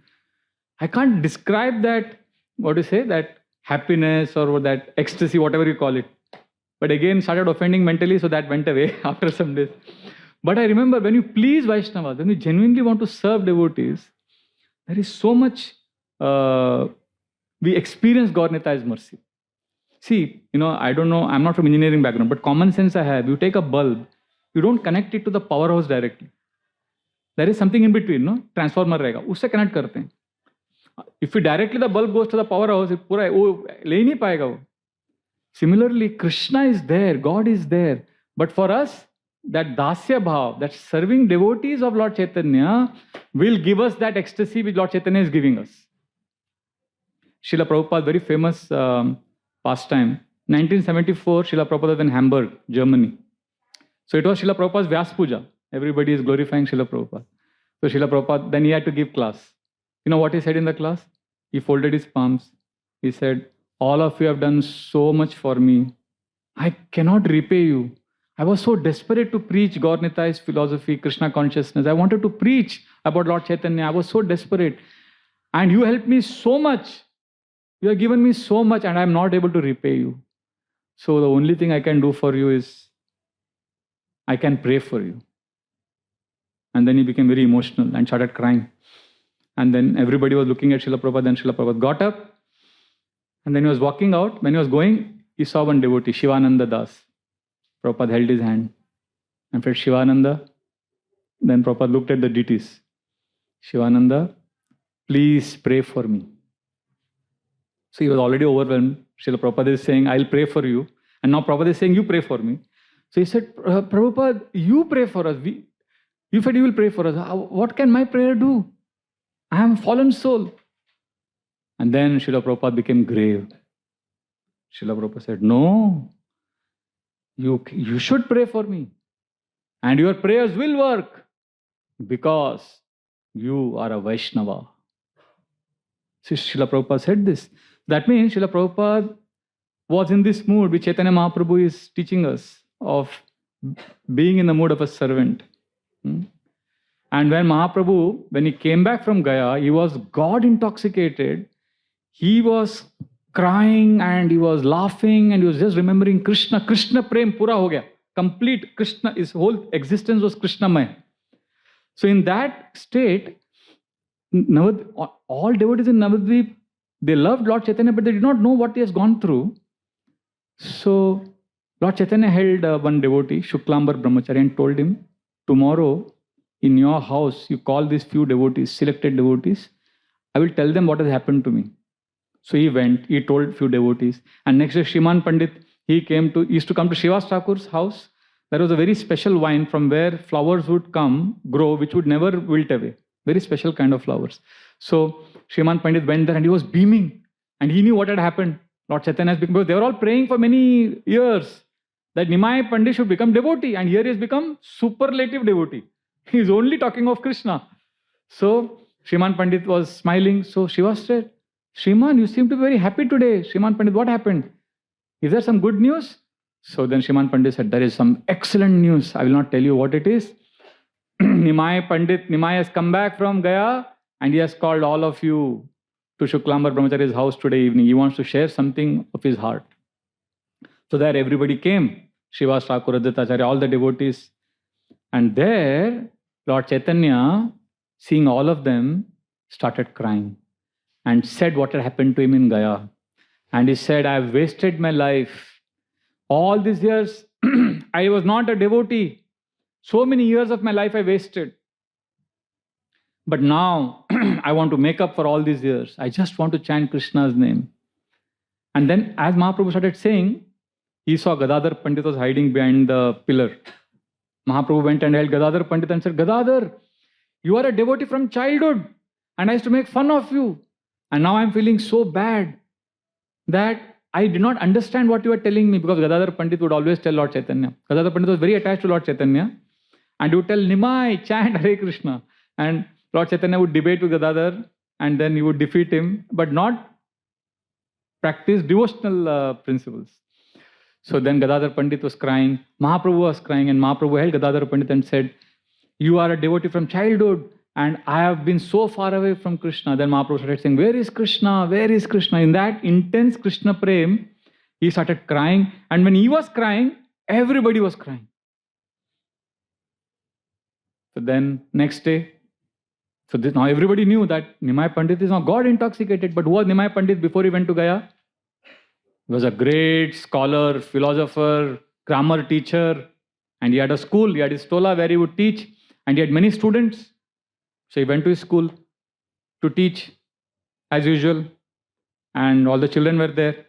I can't describe that, that happiness or that ecstasy, whatever you call it. But again, started offending mentally, so that went away after some days. But I remember when you please Vaishnavas, when you genuinely want to serve devotees, there is so much we experience Gaur Nitai's mercy. See, I don't know, I'm not from engineering background, but common sense I have. You take a bulb, you don't connect it to the powerhouse directly. There is something in between, no? Transformer रहेगा, उससे connect करते हैं. If directly the bulb goes to the powerhouse, it पूरा वो ले नहीं पाएगा वो. Similarly, Krishna is there, God is there. But for us, that dasya bhav, that serving devotees of Lord Caitanya will give us that ecstasy which Lord Caitanya is giving us. Srila Prabhupada, very famous pastime. 1974, Srila Prabhupada was in Hamburg, Germany. So it was Srila Prabhupada's Vyas Puja. Everybody is glorifying Srila Prabhupada. So Srila Prabhupada, then he had to give class. You know what he said in the class? He folded his palms. He said, all of you have done so much for me. I cannot repay you. I was so desperate to preach Gaur Nitai's philosophy, Krishna consciousness. I wanted to preach about Lord Caitanya. I was so desperate. And you helped me so much. You have given me so much and I am not able to repay you. So the only thing I can do for you is I can pray for you. And then he became very emotional and started crying. And then everybody was looking at Srila Prabhupada. Then Srila Prabhupada got up. And then he was walking out. When he was going, he saw one devotee, Shivananda Das. Prabhupada held his hand and said, Shivananda. Then Prabhupada looked at the deities. Shivananda, please pray for me. So he was already overwhelmed. Srila Prabhupada is saying, I'll pray for you. And now Prabhupada is saying, you pray for me. So he said, Prabhupada, you pray for us. You said you will pray for us. What can my prayer do? I am a fallen soul. And then Srila Prabhupada became grave. Srila Prabhupada said, no, you should pray for me. And your prayers will work because you are a Vaishnava. See, Srila Prabhupada said this. That means Srila Prabhupada was in this mood which Chaitanya Mahaprabhu is teaching us of being in the mood of a servant. And when Mahaprabhu, when he came back from Gaya, he was God intoxicated. He was crying and he was laughing and he was just remembering Krishna. Krishna prem pura ho gaya. Complete Krishna, his whole existence was Krishnamaya. So in that state, all devotees in Navadvip, they loved Lord Caitanya, but they did not know what he has gone through. So Lord Caitanya held one devotee, Shuklambar Brahmachari, and told him, tomorrow in your house, you call these few devotees, selected devotees. I will tell them what has happened to me. So he went, he told few devotees. And next day, Shriman Pandit, he used to come to Srivas Thakur's house. There was a very special vine from where flowers would grow, which would never wilt away. Very special kind of flowers. So Shriman Pandit went there and he was beaming. And he knew what had happened. Lord Chaitanya has become, because they were all praying for many years that Nimai Pandit should become devotee. And here he has become superlative devotee. He is only talking of Krishna. So Shriman Pandit was smiling. So Shiva said, Shriman, you seem to be very happy today. Shriman Pandit, what happened? Is there some good news? So then Shriman Pandit said, there is some excellent news. I will not tell you what it is. Nimai has come back from Gaya and he has called all of you to Shuklambar Brahmachari's house today evening. He wants to share something of his heart. So there everybody came. Srivas Thakur, Advaitacharya, all the devotees. And there, Lord Caitanya, seeing all of them, started crying and said what had happened to him in Gaya. And he said, I have wasted my life. All these years, I was not a devotee. So many years of my life I wasted. But now, I want to make up for all these years. I just want to chant Krishna's name. And then, as Mahaprabhu started saying, he saw Gadadhar Pandit was hiding behind the pillar. Mahaprabhu went and held Gadadhar Pandit and said, Gadadhar, you are a devotee from childhood. And I used to make fun of you. And now I'm feeling so bad that I did not understand what you were telling me, because Gadadhar Pandit would always tell Lord Caitanya. Gadadhar Pandit was very attached to Lord Caitanya. And he would tell Nimai, chant Hare Krishna. And Lord Caitanya would debate with Gadadhar and then he would defeat him, but not practice devotional principles. So then Gadadhar Pandit was crying, Mahaprabhu was crying, and Mahaprabhu held Gadadhar Pandit and said, you are a devotee from childhood and I have been so far away from Krishna. Then Mahaprabhu started saying, where is Krishna? Where is Krishna? In that intense Krishna prem, he started crying. And when he was crying, everybody was crying. So then next day, now everybody knew that Nimai Pandit is now God intoxicated. But who was Nimai Pandit before he went to Gaya? He was a great scholar, philosopher, grammar teacher, and he had a school, he had his tola where he would teach, and he had many students. So he went to his school to teach as usual, and all the children were there.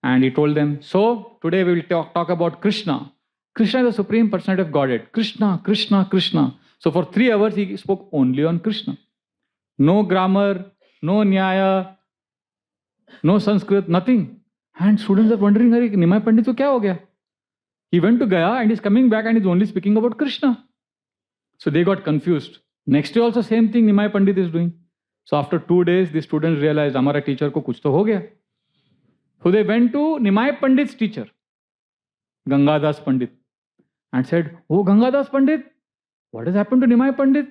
And he told them, so today we will talk about Krishna. Krishna is the Supreme Personality of Godhead. Krishna, Krishna, Krishna. So for 3 hours he spoke only on Krishna. No grammar, no nyaya, no Sanskrit, nothing. And students are wondering, Nimai Pandit, kya ho gaya? He went to Gaya and is coming back and is only speaking about Krishna. So they got confused. Next day also same thing Nimai Pandit is doing. So after 2 days, the students realized, Hamara teacher ko kuch to ho gaya. So they went to Nimai Pandit's teacher, Gangadas Pandit, and said, oh Gangadas Pandit, what has happened to Nimai Pandit?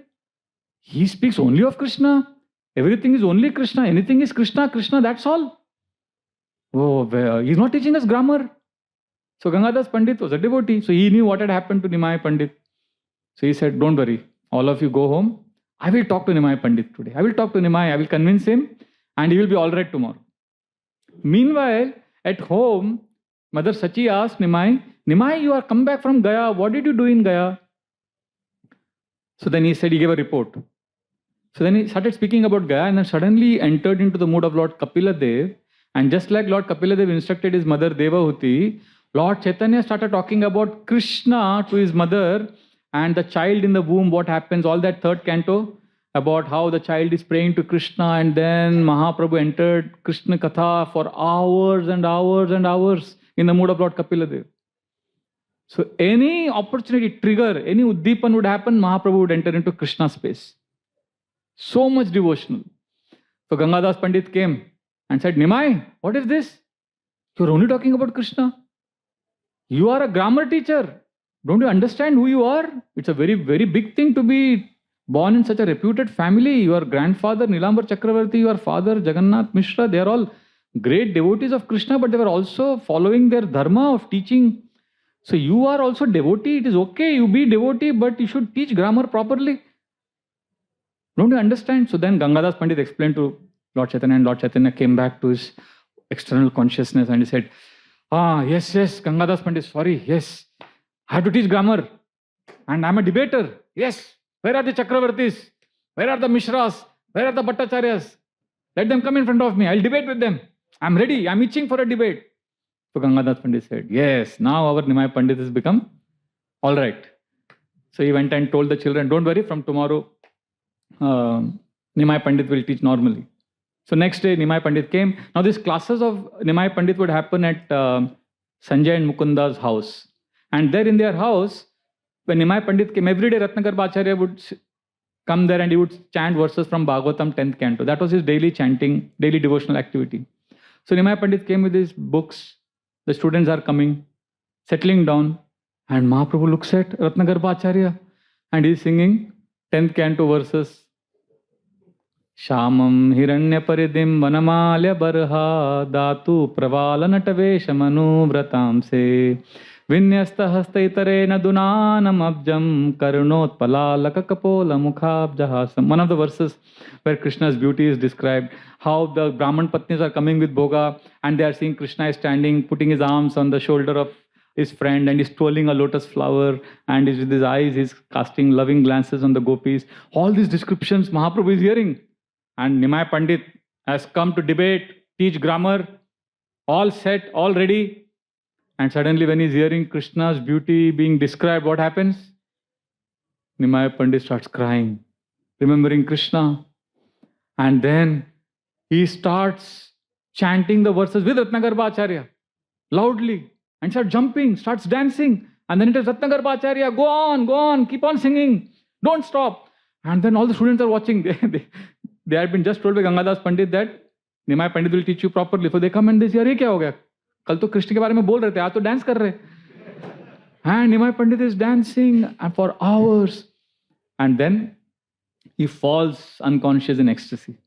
He speaks only of Krishna. Everything is only Krishna. Anything is Krishna, Krishna, that's all. Oh, he's not teaching us grammar. So Gangadas Pandit was a devotee. So he knew what had happened to Nimai Pandit. So he said, don't worry. All of you go home. I will talk to Nimai Pandit today. I will talk to Nimai. I will convince him and he will be all right tomorrow. Meanwhile, at home, Mother Sachi asked Nimai, Nimai, you are come back from Gaya. What did you do in Gaya? So then he said, he gave a report. So then he started speaking about Gaya and then suddenly entered into the mood of Lord Kapila Dev. And just like Lord Kapila Dev instructed his mother Devahuti, Lord Caitanya started talking about Krishna to his mother and the child in the womb, what happens, all that third canto, about how the child is praying to Krishna, and then Mahaprabhu entered Krishna Katha for hours and hours and hours in the mood of Lord Kapila Dev. So any opportunity, trigger, any uddipan would happen, Mahaprabhu would enter into Krishna space. So much devotional. So Gangadas Pandit came and said, Nimai, what is this? You're only talking about Krishna. You are a grammar teacher. Don't you understand who you are? It's a very, very big thing to be born in such a reputed family. Your grandfather, Nilambar Chakravarti, your father, Jagannath Mishra, they are all great devotees of Krishna, but they were also following their dharma of teaching. So you are also devotee. It is okay, you be devotee, but you should teach grammar properly. Don't you understand? So then Gangadas Pandit explained to Lord Caitanya, and Lord Caitanya came back to his external consciousness and he said, yes, Gangadas Pandit, sorry, yes, I have to teach grammar and I'm a debater. Yes, where are the Chakravartis? Where are the Mishras? Where are the Bhattacharyas? Let them come in front of me. I'll debate with them. I'm ready. I'm itching for a debate. So Gangadas Pandit said, yes, now our Nimai Pandit has become all right. So he went and told the children, don't worry, from tomorrow, Nimai Pandit will teach normally. So next day, Nimai Pandit came. Now these classes of Nimai Pandit would happen at Sanjay and Mukunda's house. And there in their house, when Nimai Pandit came, every day Ratnagarbha Acharya would come there and he would chant verses from Bhagavatam 10th canto. That was his daily chanting, daily devotional activity. So Nimai Pandit came with his books. The students are coming, settling down. And Mahaprabhu looks at Ratnagarbha Acharya and he is singing 10th canto verses. Shamam hiranya paridim vanamalya barha datu pravala nataveshamanu vratamse vinyasta hastaitarena dunanam abjam karunot palalaka kapola mukhabjahasam. One of the verses where Krishna's beauty is described, how the Brahman Patnis are coming with bhoga and they are seeing Krishna is standing, putting his arms on the shoulder of his friend and he's twirling a lotus flower and with his eyes he's casting loving glances on the gopis. All these descriptions Mahaprabhu is hearing. And Nimai Pandit has come to debate, teach grammar, all set, all ready. And suddenly when he's hearing Krishna's beauty being described, what happens? Nimai Pandit starts crying, remembering Krishna. And then he starts chanting the verses with Ratnagarbha Acharya, loudly, and starts jumping, starts dancing. And then it is Ratnagarbha Acharya, go on, keep on singing, don't stop. And then all the students are watching. They had been just told by Gangadas Pandit that Nimai Pandit will teach you properly. So they come and they say, "Arey, kya ho gaya? Kal to Krishna ke baare mein bol rahe the, aaj to dance kar rahe." And Nimai Pandit is dancing and for hours. And then he falls unconscious in ecstasy.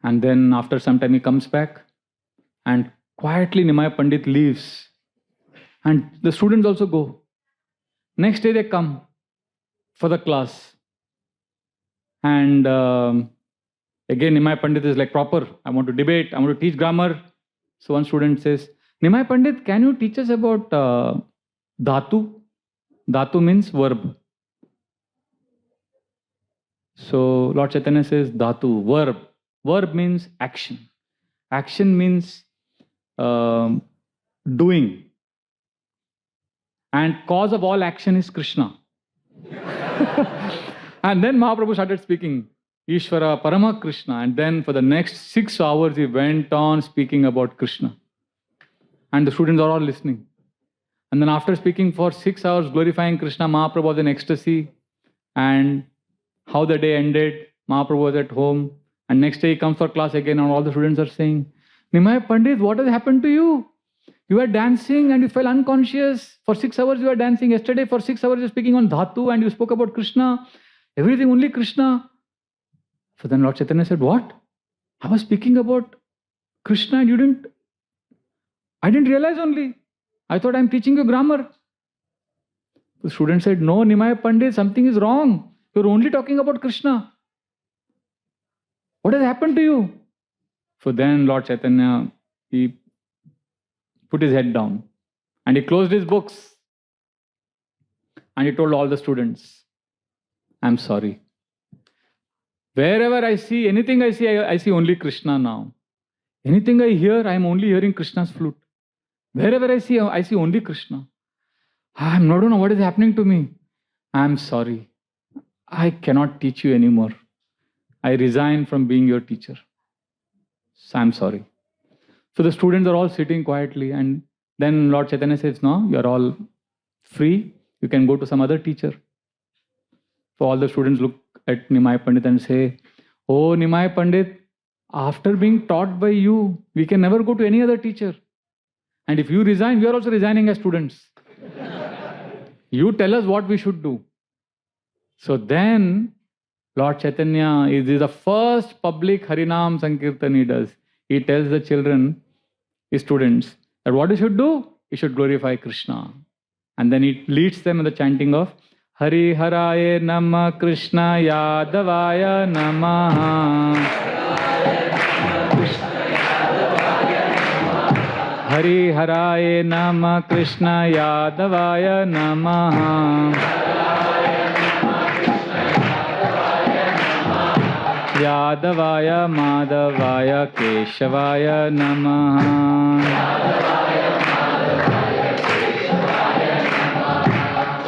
And then after some time he comes back and quietly Nimai Pandit leaves. And the students also go. Next day they come. for the class. And again, Nimai Pandit is like proper. I want to debate. I want to teach grammar. So one student says, Nimai Pandit, can you teach us about dhatu? Dhatu means verb. So Lord Caitanya says dhatu, verb. Verb means action. Action means doing. And cause of all action is Krishna. And then Mahaprabhu started speaking, Ishvara Parama Krishna. And then for the next 6 hours, he went on speaking about Krishna. And the students are all listening. And then after speaking for 6 hours, glorifying Krishna, Mahaprabhu was in ecstasy. And how the day ended, Mahaprabhu was at home. And next day he comes for class again, and all the students are saying, Nimai Pandit, what has happened to you? You were dancing and you fell unconscious. For 6 hours you were dancing. Yesterday for 6 hours you were speaking on dhatu and you spoke about Krishna. Everything only Krishna. So then Lord Caitanya said, what? I was speaking about Krishna and I didn't realize only. I thought I'm teaching you grammar. The student said, no, Nimai Pandit, something is wrong. You're only talking about Krishna. What has happened to you? So then Lord Caitanya, he put his head down and he closed his books and he told all the students, I'm sorry. Wherever I see, anything I see only Krishna now. Anything I hear, I am only hearing Krishna's flute. Wherever I see only Krishna. I don't know what is happening to me. I'm sorry. I cannot teach you anymore. I resign from being your teacher. So I'm sorry. So the students are all sitting quietly, and then Lord Caitanya says, no, you're all free. You can go to some other teacher. So all the students look at Nimai Pandit and say, oh, Nimai Pandit, after being taught by you, we can never go to any other teacher. And if you resign, we are also resigning as students. You tell us what we should do. So then Lord Caitanya is the first public Harinam Sankirtan he does. He tells the children, his students, that what you should do? You should glorify Krishna. And then he leads them in the chanting of Hari Haraye Nama Krishna Yadavaya Namaha. Hari Haraye Nama Krishna Yadavaya Namaha. Yadavaya Madhavaya Keshavaya Namaha.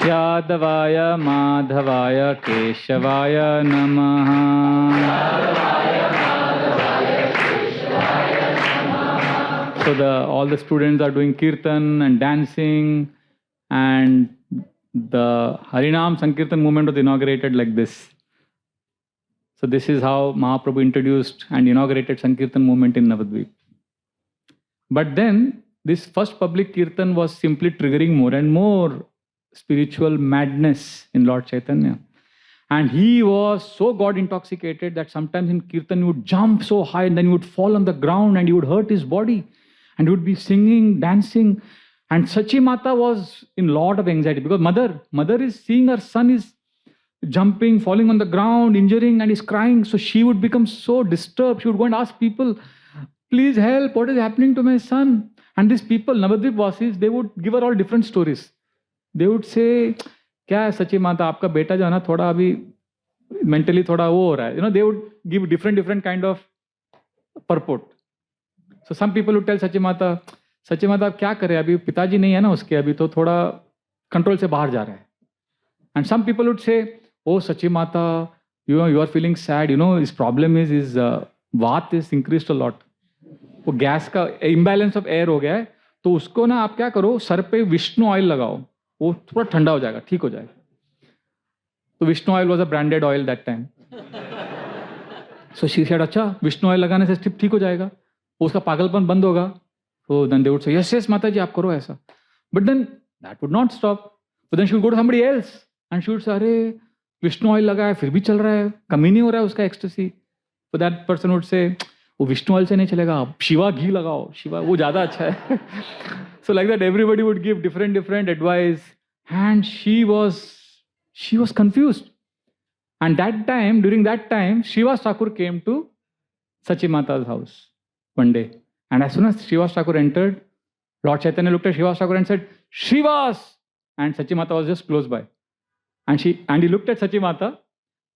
Yadavaya Madhavaya Keshavaya Namaha. So all the students are doing kirtan and dancing, and the Harinam Sankirtan movement was inaugurated like this. So this is how Mahaprabhu introduced and inaugurated Sankirtan movement in Navadvip. But then this first public kirtan was simply triggering more and more spiritual madness in Lord Caitanya. And he was so God intoxicated that sometimes in kirtan he would jump so high and then he would fall on the ground and he would hurt his body. And he would be singing, dancing. And Sachi Mata was in a lot of anxiety because mother is seeing her son is jumping, falling on the ground, injuring, and is crying. So she would become so disturbed. She would go and ask people, please help, what is happening to my son? And these people, Navadvip Vasis, they would give her all different stories. They would say, क्या है सची माता आपका बेटा जो है ना थोड़ा अभी mentally थोड़ा वो हो रहा है. They would give different kind of purport. So some people would tell सची माता आप क्या करें अभी पिताजी नहीं है ना उसके अभी तो थोड़ा कंट्रोल से बाहर जा रहा है. And some people would say, oh सची माता, you are feeling sad, his problem is his vaat is increased a lot. वो गैस का imbalance of air हो गया है तो उसको ना आप क्या करो सर पे विष्णु ऑयल लगाओ वो थोड़ा ठंडा हो जाएगा ठीक हो जाएगा. तो Vishnu oil was a branded oil that time. So she said अच्छा विष्णु ऑयल लगाने से ठीक हो जाएगा उसका पागलपन बंद होगा. So then they would say, yes, माता जी आप करो ऐसा. But then that would not stop. But then she would go to somebody else and she would say, अरे विष्णु ऑयल लगा है फिर भी चल रहा है कमी नहीं हो रहा है उसका ecstasy. So that person would say, वो विष्णु ऑयल से नहीं चलेगा शिवा घी लगाओ शिवा वो ज़्यादा अच्छा है. So like that everybody would give different advice and she was She was confused. And during that time, Srivas Thakur came to Sachi Mata's house one day. And as soon as Srivas Thakur entered, Lord Caitanya looked at Srivas Thakur and said, Srivas! And Sachi Mata was just close by. And he looked at Sachi Mata,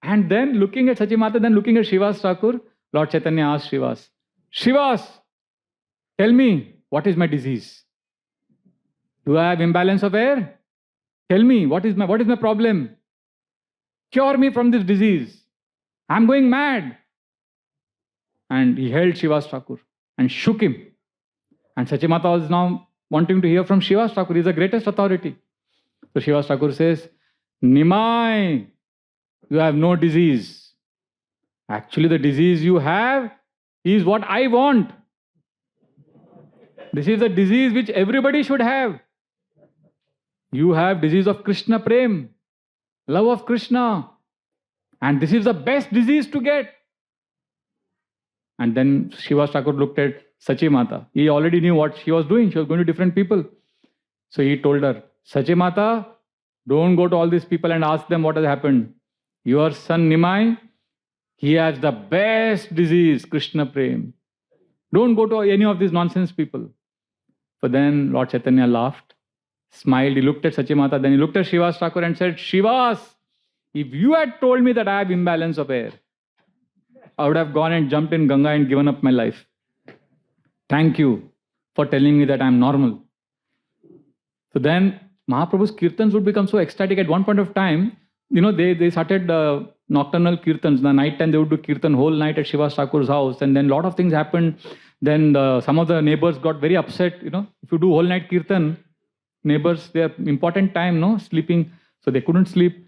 and then looking at Sachi Mata, then looking at Srivas Thakur, Lord Caitanya asked Srivas, Srivas, tell me, what is my disease? Do I have imbalance of air? Tell me, what is my problem? Cure me from this disease. I'm going mad. And he held Srivas Thakur and shook him. And Sachi Mata was now wanting to hear from Srivas Thakur. He's the greatest authority. So Srivas Thakur says, Nimai, you have no disease. Actually, the disease you have is what I want. This is a disease which everybody should have. You have disease of Krishna Prem, love of Krishna. And this is the best disease to get. And then Srivas Thakur looked at Sachi Mata. He already knew what she was doing. She was going to different people. So he told her, Sachi Mata, don't go to all these people and ask them what has happened. Your son Nimai, he has the best disease, Krishna Prem. Don't go to any of these nonsense people. But then Lord Caitanya laughed, smiled. He looked at Sachi Mata. Then he looked at Srivas Thakur and said, Srivas, if you had told me that I have imbalance of air, I would have gone and jumped in Ganga and given up my life. Thank you for telling me that I am normal. So then Mahaprabhu's kirtans would become so ecstatic. At one point of time, they started nocturnal kirtans. The night time they would do kirtan whole night at Srivas Thakur's house. And then a lot of things happened. Then some of the neighbors got very upset. If you do whole night kirtan, neighbors, they are important time, sleeping. So they couldn't sleep.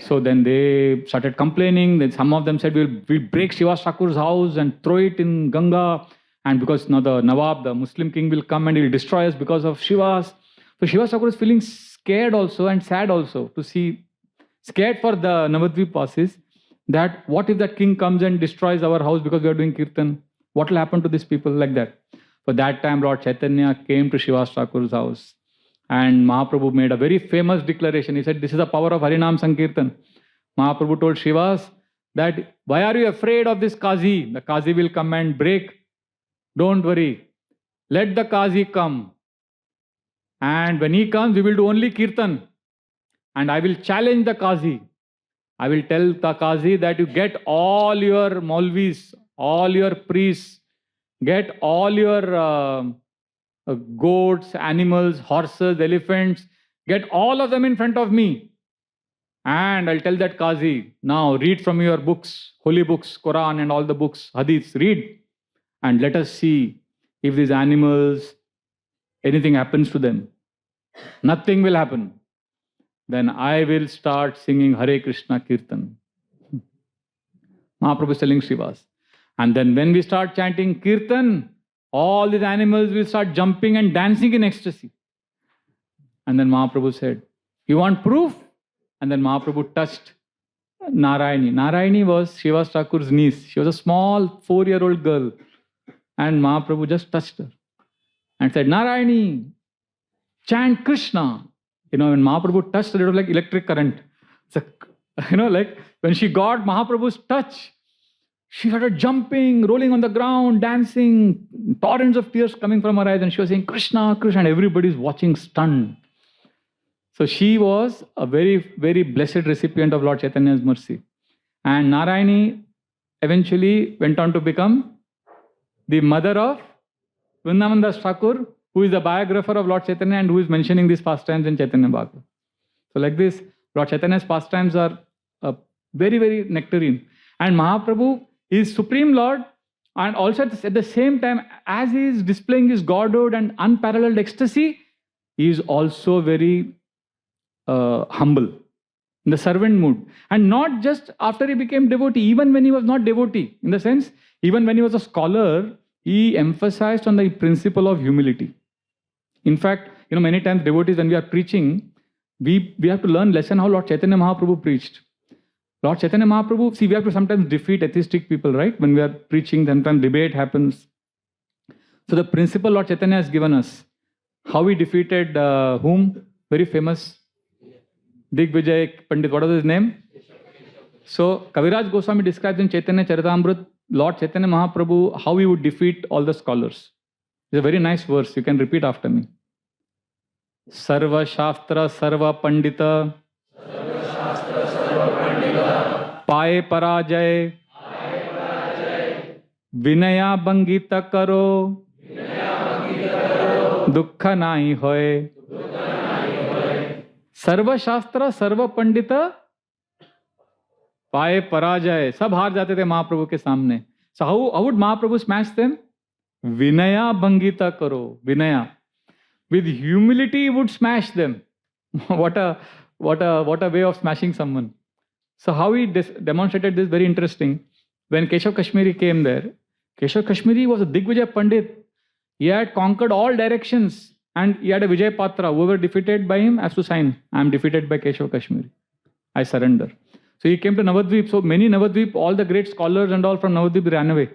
So then they started complaining. Then some of them said, we'll break Srivas Thakur's house and throw it in Ganga. And because now the Nawab, the Muslim king, will come and he'll destroy us because of Srivas. So Srivas Thakur is feeling scared also and sad also to see, scared for the Navadvipasis, that what if that king comes and destroys our house because we are doing kirtan? What will happen to these people like that? For that time, Lord Caitanya came to Srivas Thakur's house. And Mahaprabhu made a very famous declaration. He said, this is the power of Harinam Sankirtan. Mahaprabhu told Srivas that, why are you afraid of this Kazi? The Kazi will come and break. Don't worry. Let the Kazi come. And when he comes, we will do only kirtan. And I will challenge the Kazi. I will tell the Kazi that you get all your Maulvis, all your priests, get all your goats, animals, horses, elephants, get all of them in front of me. And I'll tell that Kazi, now read from your books, holy books, Quran and all the books, hadiths, read. And let us see if these animals, anything happens to them. Nothing will happen. Then I will start singing Hare Krishna Kirtan. Mahaprabhu is telling Srivas. And then when we start chanting Kirtan, all these animals will start jumping and dancing in ecstasy. And then Mahaprabhu said, you want proof? And then Mahaprabhu touched Narayani. Narayani was Srivas Thakur's niece. She was a small 4-year-old girl. And Mahaprabhu just touched her and said, Narayani, chant Krishna. When Mahaprabhu touched her, it was like electric current. So, like when she got Mahaprabhu's touch, she started jumping, rolling on the ground, dancing, torrents of tears coming from her eyes. And she was saying, Krishna, Krishna. And everybody's watching stunned. So she was a very, very blessed recipient of Lord Chaitanya's mercy. And Narayani eventually went on to become the mother of Vrindavan Das Thakur, who is the biographer of Lord Caitanya and who is mentioning these pastimes in Chaitanya Bhagavad. So like this, Lord Chaitanya's pastimes are very, very nectarine. And Mahaprabhu is Supreme Lord, and also at the same time, as he is displaying his godhood and unparalleled ecstasy, he is also very humble, in the servant mood. And not just after he became devotee, even when he was not devotee. In the sense, even when he was a scholar, he emphasized on the principle of humility. In fact, many times devotees, when we are preaching, we have to learn lesson how Lord Chaitanya Mahaprabhu preached. Lord Chaitanya Mahaprabhu, see, we have to sometimes defeat atheistic people, right? When we are preaching, sometimes debate happens. So the principle Lord Chaitanya has given us, how he defeated whom? Very famous Digvijay Pandit, what was his name? So Kaviraj Goswami describes in Chaitanya Charitamrita Lord Chaitanya Mahaprabhu how he would defeat all the scholars. It's a very nice verse, you can repeat after me. Sarva Shastra Sarva Pandita Paye Parajay Vinaya Bangita Karo Dukha nahi hoye. सर्व शास्त्र सर्व पंडित पाए पराजय. सब हार जाते थे महाप्रभु के सामने. So how would Mahaprabhu smash them? Vinaya bhangita karo. Vinaya. With humility he would smash them. What a way of smashing someone. So how he demonstrated this, very interesting. When Keshav Kashmiri came there, Keshav Kashmiri was a Digvijay Pandit. He had conquered all directions. And he had a Vijay Patra. Whoever defeated by him has to sign. I am defeated by Keshav Kashmiri. I surrender. So he came to Navadvip. So many Navadvip, all the great scholars and all from Navadvip ran away.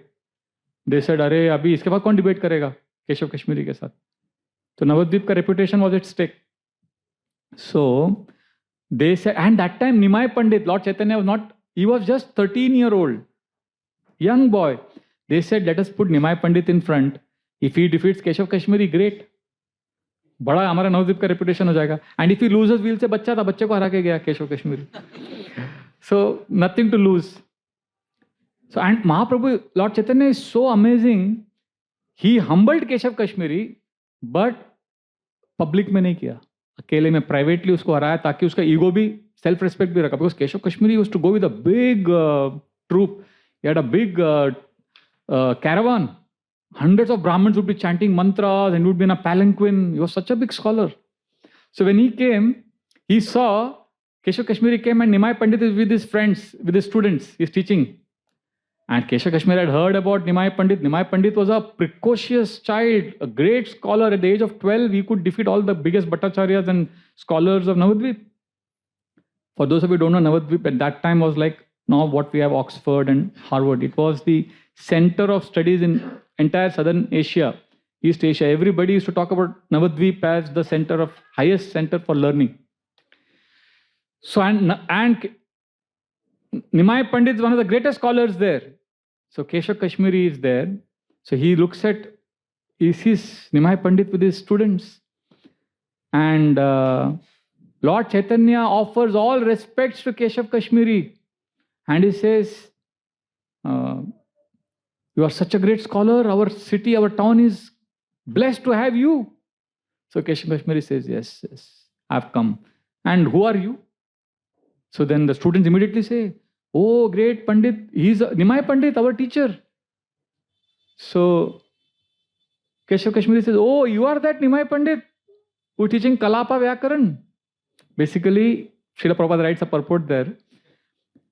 They said, "Arey, abhi iske baad kaun debate karega Keshav Kashmiri ke saath?" So Navadvip ka reputation was at stake. So they said, and that time Nimai Pandit, Lord Caitanya was not, he was just 13-year-old, young boy. They said, let us put Nimai Pandit in front. If he defeats Keshav Kashmiri, great. बड़ा हमारा नवदीप का reputation हो जाएगा. And if he loses wheel से बच्चा था, बच्चे को हरा के गया Keshav Kashmiri. So nothing to lose. So and Mahaprabhu lord Chaitanya is so amazing. He humbled Keshav Kashmiri but public में नहीं किया, अकेले में प्राइवेटली उसको हराया ताकि उसका ईगो भी, सेल्फ रिस्पेक्ट भी रखा. Because Keshav Kashmiri used to go with a big troop. He had a big caravan. Hundreds of Brahmins would be chanting mantras and would be in a palanquin. He was such a big scholar. So when he came, he saw Keshav Kashmiri came and Nimai Pandit is with his friends, with his students. He's teaching. And Keshav Kashmiri had heard about Nimai Pandit. Nimai Pandit was a precocious child, a great scholar. At the age of 12, he could defeat all the biggest Bhattacharyas and scholars of Navadvip. For those of you who don't know, Navadvip at that time was like now what we have Oxford and Harvard. It was the center of studies in entire southern Asia, East Asia. Everybody used to talk about Navadvip as the center of, highest center for learning. So and Nimai Pandit is one of the greatest scholars there. So Keshav Kashmiri is there. So he looks at, he sees Nimai Pandit with his students. And Lord Caitanya offers all respects to Keshav Kashmiri. And he says, you are such a great scholar. Our city, our town is blessed to have you. So Keshav Kashmiri says, yes, I've come. And who are you? So then the students immediately say, oh, great Pandit. He's Nimai Pandit, our teacher. So Keshav Kashmiri says, oh, you are that Nimai Pandit who is teaching Kalapa Vyakaran. Basically, Srila Prabhupada writes a purport there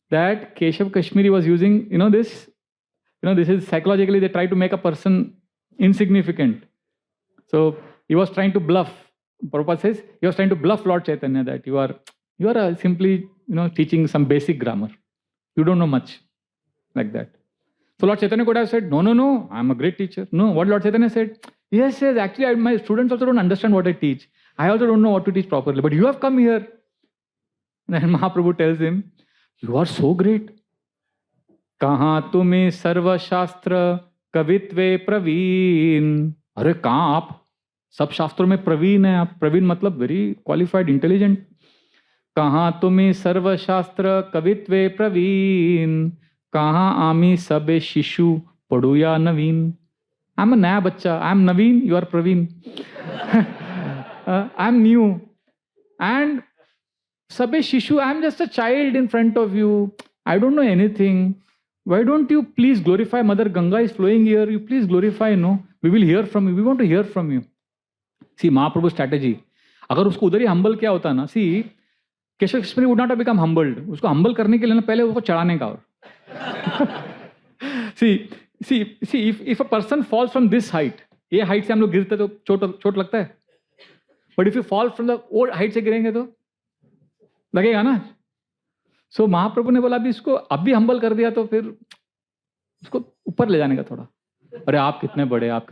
that Keshav Kashmiri was using, this is psychologically they try to make a person insignificant. So he was trying to bluff. Prabhupada says he was trying to bluff Lord Caitanya that you are simply teaching some basic grammar. You don't know much, like that. So Lord Caitanya could have said, no, I am a great teacher. No, what Lord Caitanya said, yes, actually my students also don't understand what I teach. I also don't know what to teach properly. But you have come here. Then Mahaprabhu tells him, you are so great. कहाँ तुम्हें सर्वशास्त्र कवित्वे प्रवीण. अरे कहाँ आप सब शास्त्रों में प्रवीण है. आप प्रवीण मतलब वेरी क्वालिफाइड, इंटेलिजेंट. कहाँ तुम्हें सर्वशास्त्र कवित्वे प्रवीण. कहाँ आमी सबे शिशु पढ़ूया नवीन. आई एम नया बच्चा. I am Naveen, you are Praveen. I am new and सबे शिशु. I am just a child in front of you. I don't know anything. Why don't you please glorify? Mother Ganga is flowing here. You please glorify, no? We will hear from you. We want to hear from you. See, Mahaprabhu's strategy. अगर उसको उधर ही humble किया होता ना, see, Keshav Kashmiri would not have become humbled. उसको humble करने के लिए ना पहले उसको चढ़ाने का और. See, if a person falls from this height, ये height से हम लोग गिरते तो चोट लगता है. But if you fall from the old height से गिरेंगे तो लगेगा ना. सो महाप्रभु ने बोला अभी इसको अभी हम्बल कर दिया तो फिर उसको ऊपर ले जाने का थोड़ा. अरे आप कितने बड़े, आप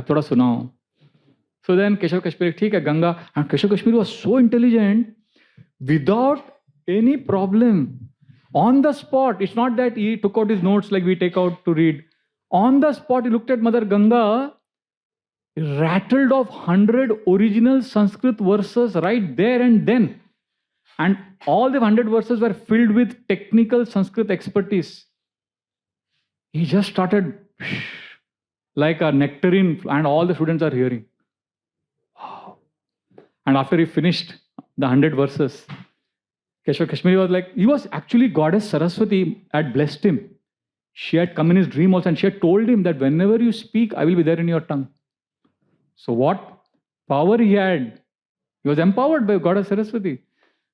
थोड़ा सुनाओ. सो देन केशव कश्मीरी, ठीक है Ganga. And Keshav Kashmiri was so intelligent. without any problem. On the spot. It's not that he took out his notes like we take out to read. On the spot, he looked at Mother Ganga, rattled off 100 original Sanskrit verses right there and then. And all the 100 verses were filled with technical Sanskrit expertise. He just started like a nectarine, and all the students are hearing. Wow. And after he finished the 100 verses, Keshav Kashmiri was like, he was actually Goddess Saraswati had blessed him. She had come in his dream also, and she had told him that whenever you speak, I will be there in your tongue. So what power he had, he was empowered by Goddess Saraswati.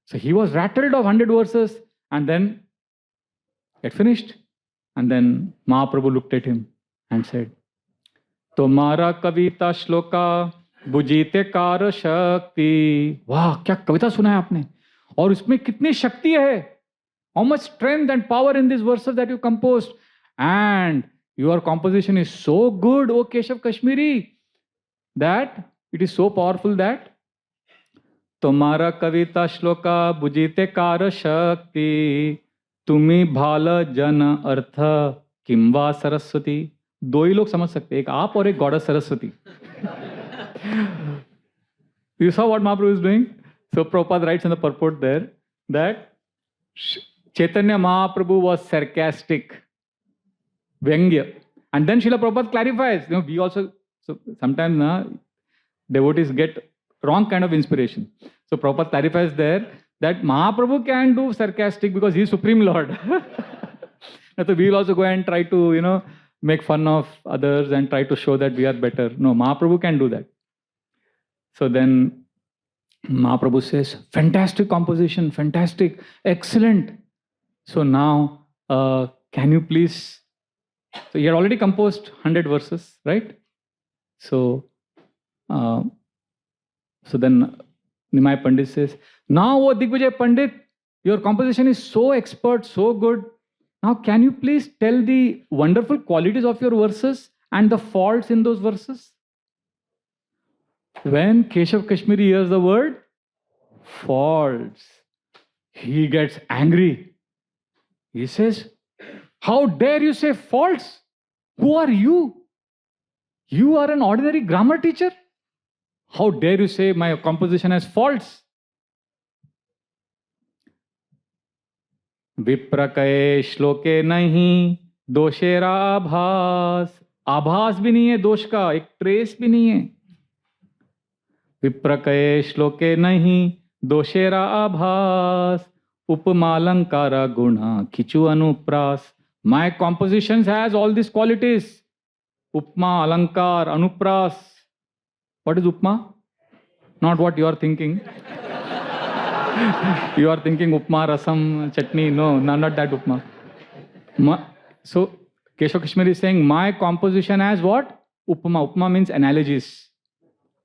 So he was rattled of 100 verses, and then it finished. And then Mahaprabhu looked at him and said, Tomara kavita shloka bujite kara shakti. Wow, क्या कविता सुना है आपने? और उसमें कितनी शक्ति है? How much strength and power in these verses that you composed. And your composition is so good, O Keshav Kashmiri, that it is so powerful that तुम्हारा कविता श्लोका बुझीते कार शक्ति तुम्ही भाल जन अर्थ किंवा सरस्वती. दो ही लोग समझ सकते, एक आप और एक goddess Saraswati. You saw what Mahaprabhu is doing? So Prabhupada writes in the purport there that Chaitanya Mahaprabhu was sarcastic, Vyangya. And then Srila Prabhupada clarifies, we also, so sometimes devotees get wrong kind of inspiration. So Prabhupada clarifies there that Mahaprabhu can do sarcastic because he is Supreme Lord. So we will also go and try to, make fun of others and try to show that we are better. No, Mahaprabhu can do that. So then Mahaprabhu says, fantastic composition, fantastic, excellent. So now, can you please, so he had already composed 100 verses, right? So then Nimai Pandit says, now O Digvijay Pandit, your composition is so expert, so good. Now can you please tell the wonderful qualities of your verses and the faults in those verses? When Keshav Kashmiri hears the word faults, he gets angry. He says, how dare you say faults? Who are you? You are an ordinary grammar teacher. How dare you say my composition has faults? विप्रकये श्लोके नहीं दोषेरा आभास. आभास भी नहीं है दोष का, एक ट्रेस भी नहीं है. विप्रकये श्लोके नहीं दोषेरा आभास उपमालंकारा गुणा खिचु अनुप्रास. My compositions has all these qualities. Upma, alankar, anupras. What is upma? Not what you are thinking. You are thinking upma, rasam, chutney. No, not that upma. So Keshav Kashmiri is saying, my composition has what? Upma. Upma means analogies.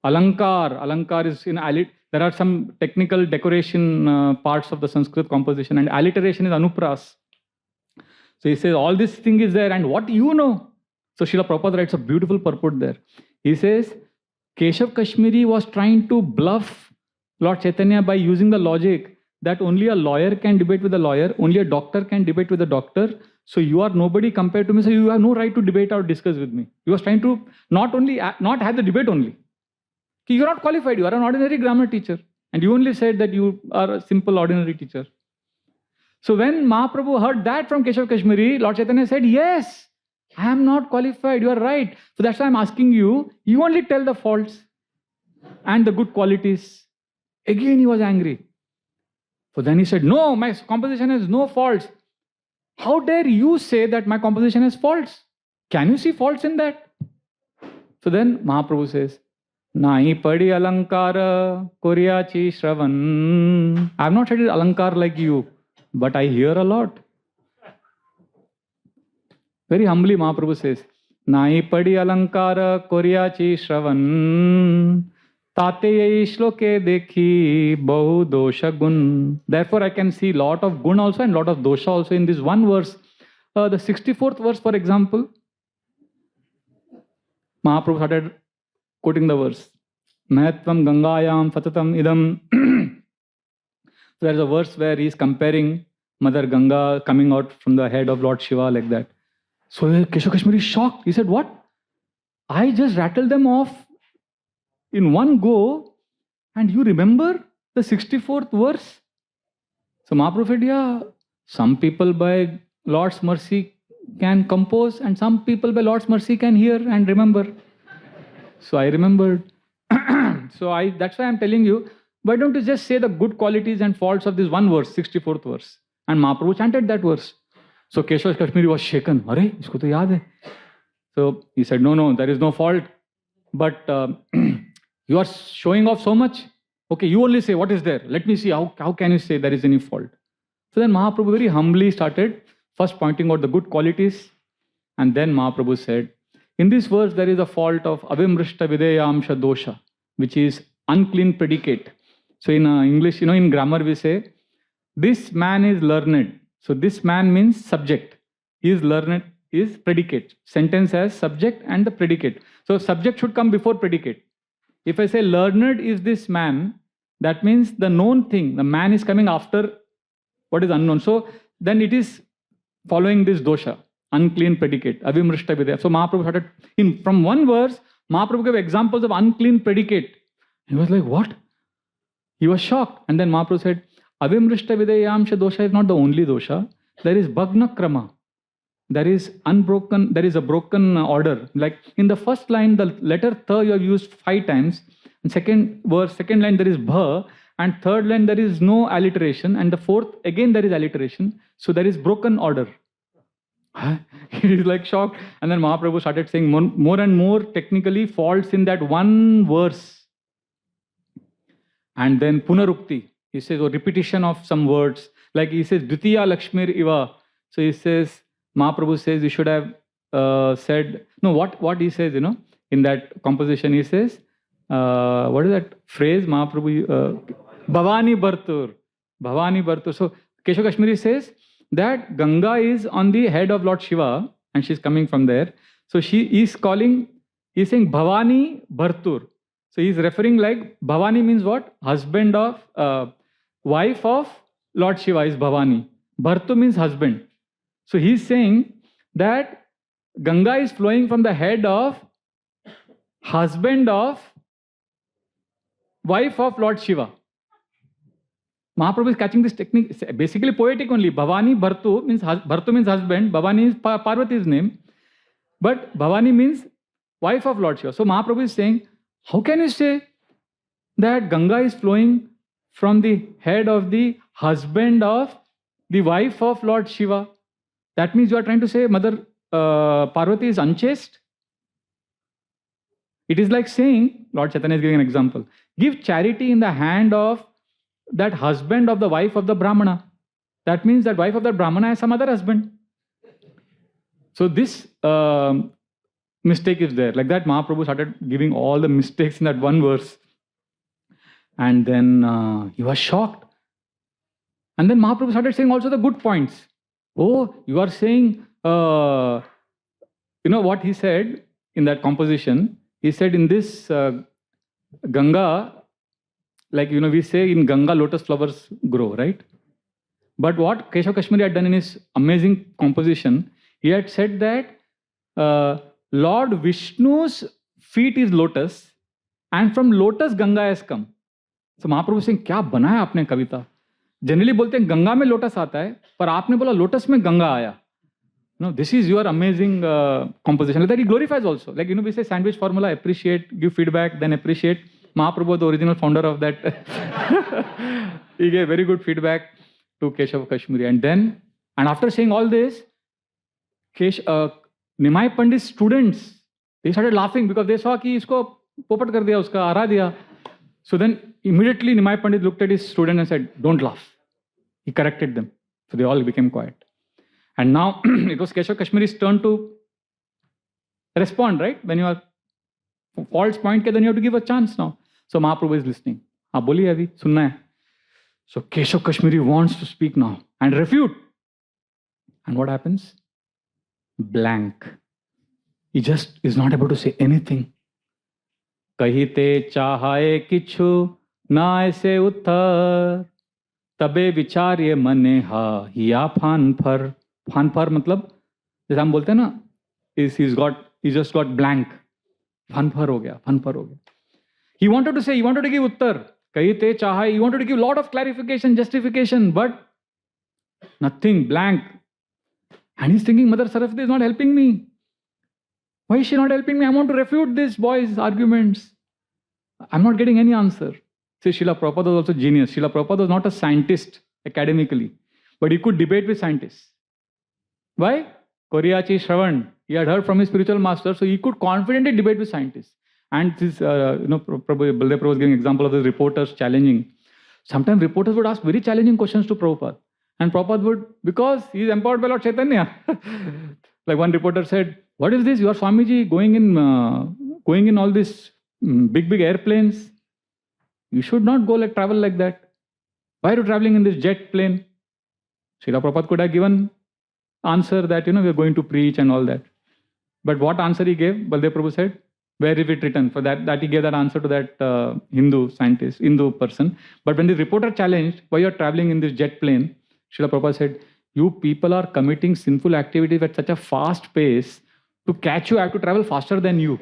Alankar. Alankar is in there are some technical decoration parts of the Sanskrit composition, and alliteration is anupras. So he says, all this thing is there, and what you know? So Srila Prabhupada writes a beautiful purport there. He says, Keshav Kashmiri was trying to bluff Lord Caitanya by using the logic that only a lawyer can debate with a lawyer, only a doctor can debate with a doctor. So you are nobody compared to me, so you have no right to debate or discuss with me. He was trying to not have the debate only. You are not qualified, you are an ordinary grammar teacher. And you only said that you are a simple ordinary teacher. So when Mahaprabhu heard that from Keshav Kashmiri, Lord Caitanya said, yes, I am not qualified, you are right. So that's why I am asking you, you only tell the faults and the good qualities. Again he was angry. So then he said, no, my composition has no faults. How dare you say that my composition has faults? Can you see faults in that? So then Mahaprabhu says, Nahi padi alankara koryachi shravan. I have not studied alankar like you, but I hear a lot. Very humbly Mahaprabhu says, Nahi padi alankara koryachi shravan. Tate yai shloke dekhi bahu dosha gun. Therefore I can see lot of gun also and lot of dosha also in this one verse. The 64th verse, for example, Mahaprabhu started quoting the verse. Mahatvam gangayam fatatam idam So there's a verse where he's comparing Mother Ganga coming out from the head of Lord Shiva like that. So Keshav Kashmiri is shocked. He said, what? I just rattled them off in one go, and you remember the 64th verse? So Mahaprabhu said, yeah, some people by Lord's mercy can compose, and some people by Lord's mercy can hear and remember. So I remembered. That's why I'm telling you, why don't you just say the good qualities and faults of this one verse, 64th verse? And Mahaprabhu chanted that verse. So Keshav Kashmiri was shaken. Arey, isko to yaad hai. So he said, no, there is no fault. But you are showing off so much. Okay, you only say, what is there? Let me see, how can you say there is any fault? So then Mahaprabhu very humbly started first pointing out the good qualities. And then Mahaprabhu said, in this verse there is a fault of avimrishta videyamsha dosha, which is unclean predicate. So in English, in grammar we say, this man is learned. So this man means subject. He is learned is predicate. Sentence has subject and the predicate. So subject should come before predicate. If I say learned is this man, that means the known thing, the man is coming after what is unknown. So then it is following this dosha, unclean predicate, avimrishta vidya. So Mahaprabhu started, from one verse, Mahaprabhu gave examples of unclean predicate. He was like, what? He was shocked. And then Mahaprabhu said, avimrishta vidayamsha dosha is not the only dosha. There is bhagna krama. There is a broken order. Like in the first line, the letter tha you have used 5 times. In second line there is bha, and third line there is no alliteration, and the fourth again there is alliteration. So there is broken order. He is like shocked. And then Mahaprabhu started saying more and more technically faults in that one verse. And then punarukti. He says, repetition of some words. Like he says, Dvitiya Lakshmir Iva. So he says, Mahaprabhu says you should have said, no, what he says, in that composition, he says, what is that phrase, Mahaprabhu? Bhavani Bhartur. Bhavani Bhartur. So Keshav Kashmiri says that Ganga is on the head of Lord Shiva and she's coming from there. So he's saying Bhavani Bhartur. So he's referring like, Bhavani means what? Husband of, wife of Lord Shiva is Bhavani. Bhartu means husband. So he's saying that Ganga is flowing from the head of husband of wife of Lord Shiva. Mahaprabhu is catching this technique. It's basically poetic only. Bhavani Bhartu means husband. Bhavani is Parvati's name. But Bhavani means wife of Lord Shiva. So Mahaprabhu is saying, how can you say that Ganga is flowing from the head of the husband of the wife of Lord Shiva? That means you are trying to say Mother Parvati is unchaste? It is like saying, Lord Caitanya is giving an example, give charity in the hand of that husband of the wife of the Brahmana. That means that wife of that Brahmana has some other husband. So this mistake is there. Like that, Mahaprabhu started giving all the mistakes in that one verse. And then he was shocked. And then Mahaprabhu started saying also the good points. Oh, you are saying, what he said in that composition? He said in this Ganga, like, we say in Ganga lotus flowers grow, right? But what Keshav Kashmiri had done in his amazing composition, he had said that Lord Vishnu's feet is lotus, and from lotus Ganga has come. So Mahaprabhu is saying, क्या बनाया आपने कविता? Generally बोलते हैं गंगा में lotus आता है, पर आपने बोला लोटस में गंगा आया. No, this is your amazing composition. Like that he glorifies also. Like, we say sandwich formula, appreciate, give feedback, then appreciate. Mahaprabhu, the original founder of that, he gave very good feedback to Keshav Kashmiri. And after saying all this, Nimai Pandit's students, they started laughing because they saw कि इसको पोपट कर दिया, उसका हरा दिया. So then immediately Nimai Pandit looked at his student and said, don't laugh. He corrected them. So they all became quiet. And now it was Keshav Kashmiri's turn to respond, right? When you are false point, then you have to give a chance now. So Mahaprabhu is listening. हाँ बोलिए अभी सुनना है. So Keshav Kashmiri wants to speak now and refute. And what happens? Blank. He just is not able to say anything. कहते चाहे किछु ना ऐसे उत्तर तबे विचार ये मने हा हिया फान फर मतलब जैसे हम बोलते हैं ना, he just got blank, फन फर हो गया. He wanted to give उत्तर, कही ते चाहा, he wanted to give lot of clarification, justification, but nothing, blank. And he's thinking, Mother Saraswati is not helping me. Why is she not helping me? I want to refute this boy's arguments. I'm not getting any answer. See, Srila Prabhupada was also genius. Srila Prabhupada was not a scientist academically, but he could debate with scientists. Why? Koriyachi Shravan, he had heard from his spiritual master, so he could confidently debate with scientists. And this, Baldev Prabhupada was giving example of the reporters challenging. Sometimes reporters would ask very challenging questions to Prabhupada. And Prabhupada would, because he is empowered by Lord Caitanya. Like one reporter said, what is this? You are Swamiji going in all these big airplanes. You should not go travel like that. Why are you traveling in this jet plane? Srila Prabhupada could have given answer that, we are going to preach and all that. But what answer he gave? Baldev Prabhu said, where is it written? For that he gave that answer to that Hindu person. But when the reporter challenged, why you are traveling in this jet plane? Srila Prabhupada said, you people are committing sinful activities at such a fast pace. To catch you, I have to travel faster than you.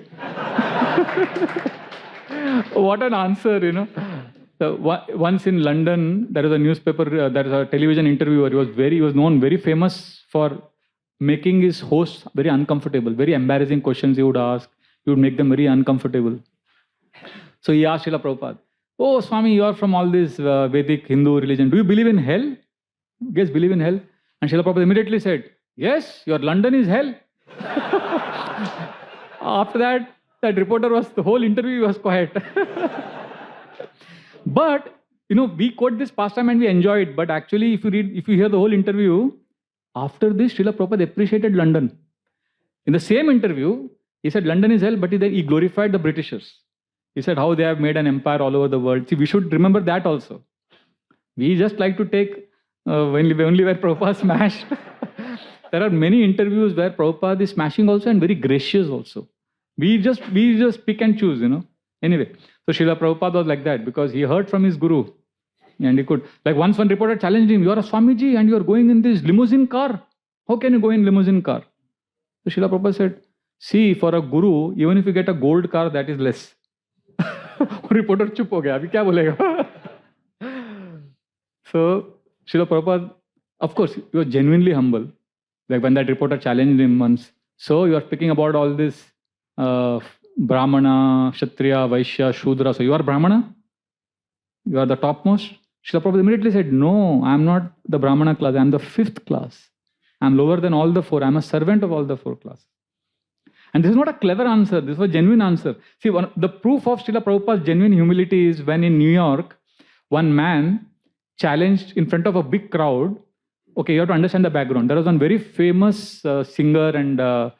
What an answer, So, once in London, there is a newspaper, there is a television interviewer. He was known, very famous for making his hosts very uncomfortable. Very embarrassing questions he would ask. He would make them very uncomfortable. So he asked Srila Prabhupada, oh, Swami, you are from all this Vedic Hindu religion. Do you believe in hell? Yes, believe in hell. And Srila Prabhupada immediately said, yes, your London is hell. After that reporter the whole interview was quiet. But, we quote this pastime and we enjoy it. But actually, if you hear the whole interview, after this, Srila Prabhupada appreciated London. In the same interview, he said London is hell, but he glorified the Britishers. He said how they have made an empire all over the world. See, we should remember that also. We just like to take only where Prabhupada smashed. There are many interviews where Prabhupada is smashing also and very gracious also. We just pick and choose, Anyway, so Srila Prabhupada was like that because he heard from his guru. And he could, like once one reporter challenged him, you are a Swamiji and you are going in this limousine car. How can you go in limousine car? So Srila Prabhupada said, see, for a guru, even if you get a gold car, that is less. Reporter chup ho gaya, abhi kya bolega? So Srila Prabhupada, of course, he was genuinely humble. Like when that reporter challenged him once. So you are speaking about all this Brahmana, Kshatriya, Vaishya, Shudra. So you are Brahmana? You are the topmost? Srila Prabhupada immediately said, no, I am not the Brahmana class. I am the 5th class. I am lower than all the 4. I am a servant of all the 4 classes. And this is not a clever answer. This was a genuine answer. See, the proof of Srila Prabhupada's genuine humility is when in New York, one man challenged in front of a big crowd. Okay, you have to understand the background. There was one very famous singer and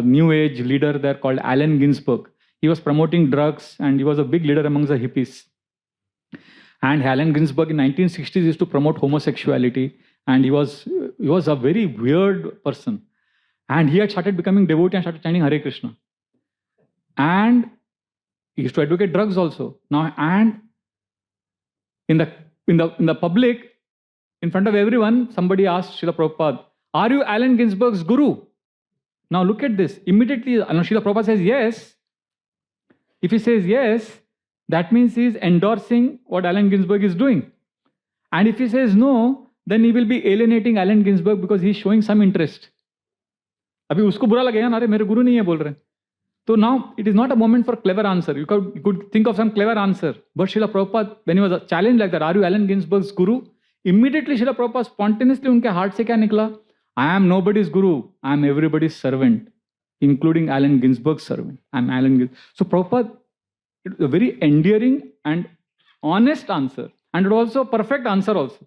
New Age leader there called Allen Ginsberg. He was promoting drugs and he was a big leader amongst the hippies. And Allen Ginsberg in 1960s used to promote homosexuality. And he was a very weird person. And he had started becoming devotee and started chanting Hare Krishna. And he used to advocate drugs also. Now, and in the public, in front of everyone, somebody asked Srila Prabhupada, are you Allen Ginsberg's guru? Now look at this. Immediately, Srila Prabhupada says yes. If he says yes, that means he is endorsing what Allen Ginsberg is doing. And if he says no, then he will be alienating Allen Ginsberg because he is showing some interest. अभी उसको बुरा लगेगा ना, अरे मेरे गुरु नहीं है बोल रहे. So now it is not a moment for clever answer. You could think of some clever answer. But Srila Prabhupada, when he was challenged like that, are you Allen Ginsberg's guru? Immediately Srila Prabhupada spontaneously उनके heart से क्या निकला? I am nobody's guru. I am everybody's servant, including Allen Ginsberg's servant. I am Allen Ginsberg. So Prabhupada, it was a very endearing and honest answer. And it was also a perfect answer also.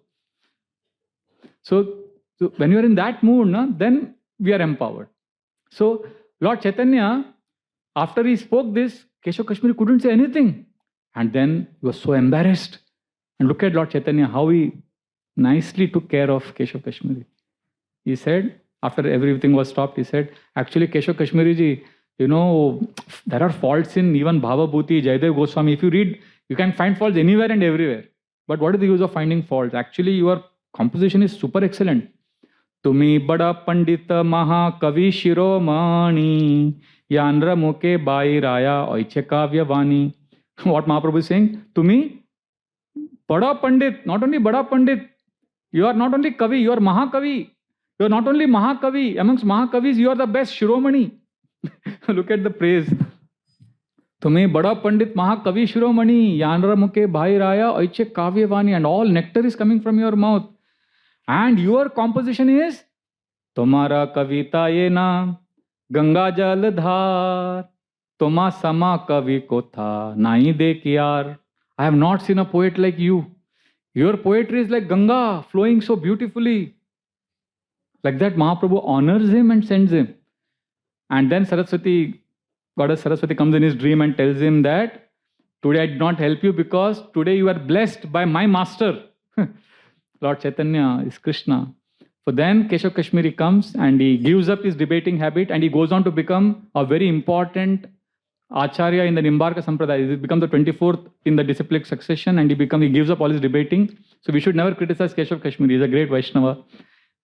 So when you are in that mood, then we are empowered. So Lord Caitanya, after he spoke this, Keshav Kashmiri couldn't say anything. And then he was so embarrassed. And look at Lord Caitanya, how he nicely took care of Keshav Kashmiri. He said, after everything was stopped, he said, actually Keshav Kashmiri ji, there are faults in even Bhava Bhuti, Jayadev Goswami. If you read, you can find faults anywhere and everywhere. But what is the use of finding faults? Actually, your composition is super excellent. Tumi bada pandita maha kavi shiromani yanra muke bai raya oiche kavya vani. What Mahaprabhu is saying? Tumi bada pandit, not only bada pandit, you are not only kavi, you are mahakavi. You are not only mahakavi, amongst mahakavis, you are the best shiromani. Look at the praise. Tumhe bada pandit mahakavi shiromani yanra muke bhai raya oiche kavya vani, and all nectar is coming from your mouth. And your composition is Tomara kavita yena Ganga jal dhar Toma sama kavi ko tha nahi dekh yaar. I have not seen a poet like you. Your poetry is like Ganga flowing so beautifully. Like that, Mahaprabhu honors him and sends him. And then Saraswati, Goddess Saraswati comes in his dream and tells him that today I did not help you because today you are blessed by my master. Lord Caitanya is Krishna. So then Keshav Kashmiri comes and he gives up his debating habit and he goes on to become a very important Acharya in the Nimbarka Sampradaya. He becomes the 24th in the disciplic succession and he gives up all his debating. So we should never criticize Keshav Kashmiri. He's a great Vaishnava.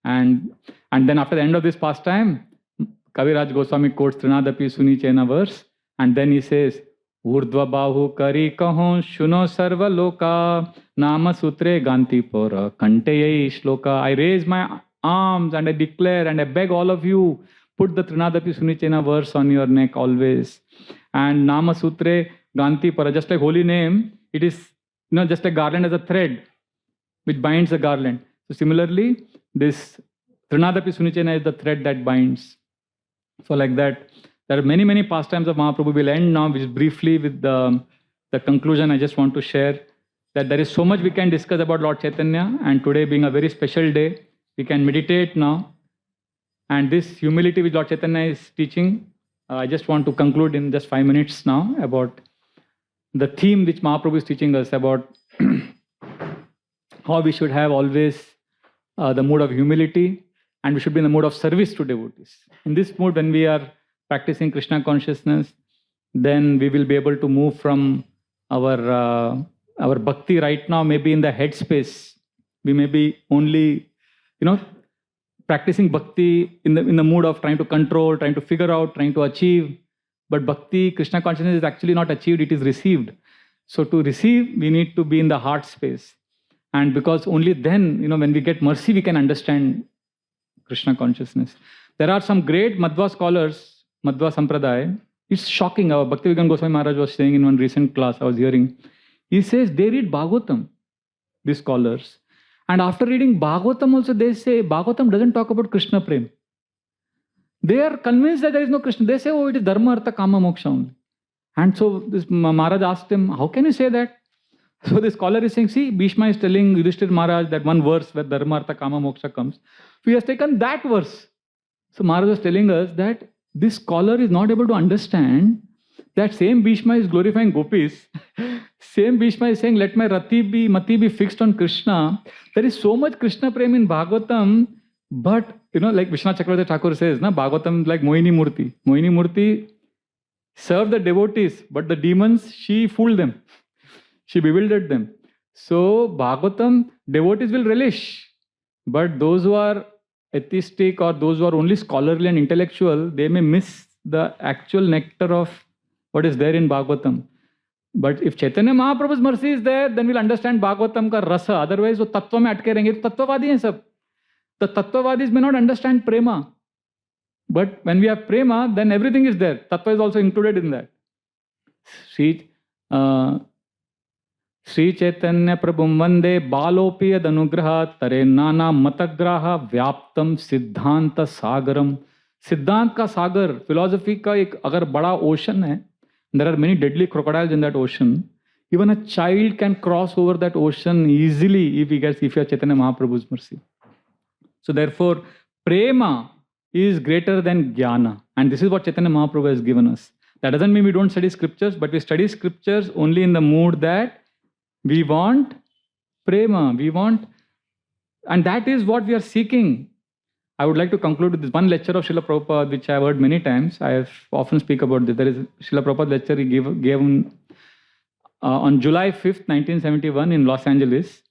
And then after the end of this pastime, Kaviraj Goswami quotes Trinadapi Suni Chena verse, and then he says, Urdhva bahu kari kaho shuno sarva loka nama sutre ganti pora kanteyai shloka. I raise my arms and I declare and I beg all of you, put the Trinadapi Suni Chena verse on your neck always. And nama sutre ganti pora, just like holy name, it is just a garland as a thread which binds the garland. So similarly, this Trinadapi Suni Chena is the thread that binds. So like that, there are many, many pastimes of Mahaprabhu. We'll end now, which is briefly with the conclusion I just want to share, that there is so much we can discuss about Lord Caitanya, and today being a very special day, we can meditate now. And this humility which Lord Caitanya is teaching, I just want to conclude in just 5 minutes now about the theme which Mahaprabhu is teaching us about how we should have always the mood of humility, and we should be in the mood of service to devotees. In this mood, when we are practicing Krishna consciousness, then we will be able to move from our bhakti right now, maybe in the head space. We may be only, practicing bhakti in the mood of trying to control, trying to figure out, trying to achieve. But bhakti, Krishna consciousness is actually not achieved, it is received. So to receive, we need to be in the heart space. And because only then, when we get mercy, we can understand Krishna consciousness. There are some great Madhva scholars, Madhva Sampradaya. It's shocking. Our Bhaktivedanta Goswami Maharaj was saying in one recent class I was hearing. He says they read Bhagavatam, these scholars. And after reading Bhagavatam also, they say Bhagavatam doesn't talk about Krishna Prem. They are convinced that there is no Krishna. They say, oh, it is Dharma, Artha, Kama, Moksha only. And so this Maharaj asked him, how can you say that? So the scholar is saying, see, Bhishma is telling Yudhishthira Maharaj that one verse where Dharma, Artha, Kama, Moksha comes. So he has taken that verse. So Maharaj was telling us that this scholar is not able to understand that same Bhishma is glorifying gopis. Same Bhishma is saying, let my mati be fixed on Krishna. There is so much Krishna prem in Bhagavatam, but like Vishwanath Chakravarti Thakur says, Bhagavatam is like Mohini Murti. Mohini Murti served the devotees, but the demons, she fooled them. She bewildered them. So Bhagavatam, devotees will relish. But those who are atheistic or those who are only scholarly and intellectual, they may miss the actual nectar of what is there in Bhagavatam. But if Chaitanya Mahaprabhu's mercy is there, then we'll understand Bhagavatam ka rasa. Otherwise, wo tattva mein atke rahenge. Tattvavadi hain sab. The tattvavadis may not understand prema. But when we have prema, then everything is there. Tattva is also included in that. Sri Chaitanya Prabhum Vande Balopi Anugraha Tare Nana Matagraha Vyaptam Siddhanta Sagaram. Siddhant ka sagar, philosophy ka ek agar bada ocean hai, there are many deadly crocodiles in that ocean. Even a child can cross over that ocean easily if he has Chaitanya Mahaprabhu's mercy. So therefore, prema is greater than jnana. And this is what Chaitanya Mahaprabhu has given us. That doesn't mean we don't study scriptures, but we study scriptures only in the mood that we want prema, and that is what we are seeking. I would like to conclude with this one lecture of Srila Prabhupada, which I have heard many times. I have often speak about this. There is Srila Prabhupada lecture he gave on July 5th, 1971 in Los Angeles.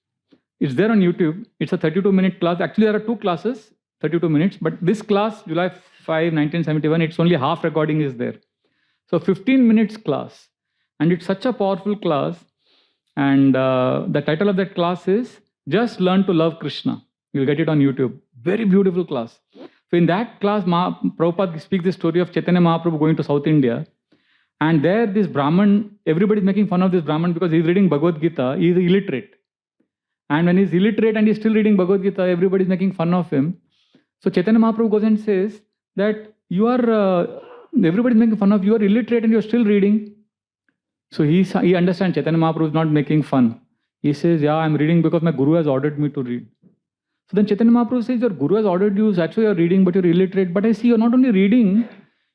It's there on YouTube. It's a 32-minute class. Actually, there are two classes, 32 minutes. But this class, July 5, 1971, it's only half recording is there. So 15 minutes class. And it's such a powerful class. And the title of that class is Just Learn to Love Krishna. You'll get it on YouTube. Very beautiful class. So in that class, Prabhupada speaks the story of Chaitanya Mahaprabhu going to South India. And there this Brahman, everybody's making fun of this Brahman because he's reading Bhagavad Gita. He's illiterate. And when he's illiterate and he's still reading Bhagavad Gita, everybody's making fun of him. So Chaitanya Mahaprabhu goes and says that you are, everybody's making fun of you, are illiterate and you're still reading. So he understands Chaitanya Mahaprabhu is not making fun. He says, yeah, I'm reading because my Guru has ordered me to read. So then Chaitanya Mahaprabhu says, your Guru has ordered you, that's why you're reading, but you're illiterate. But I see you're not only reading,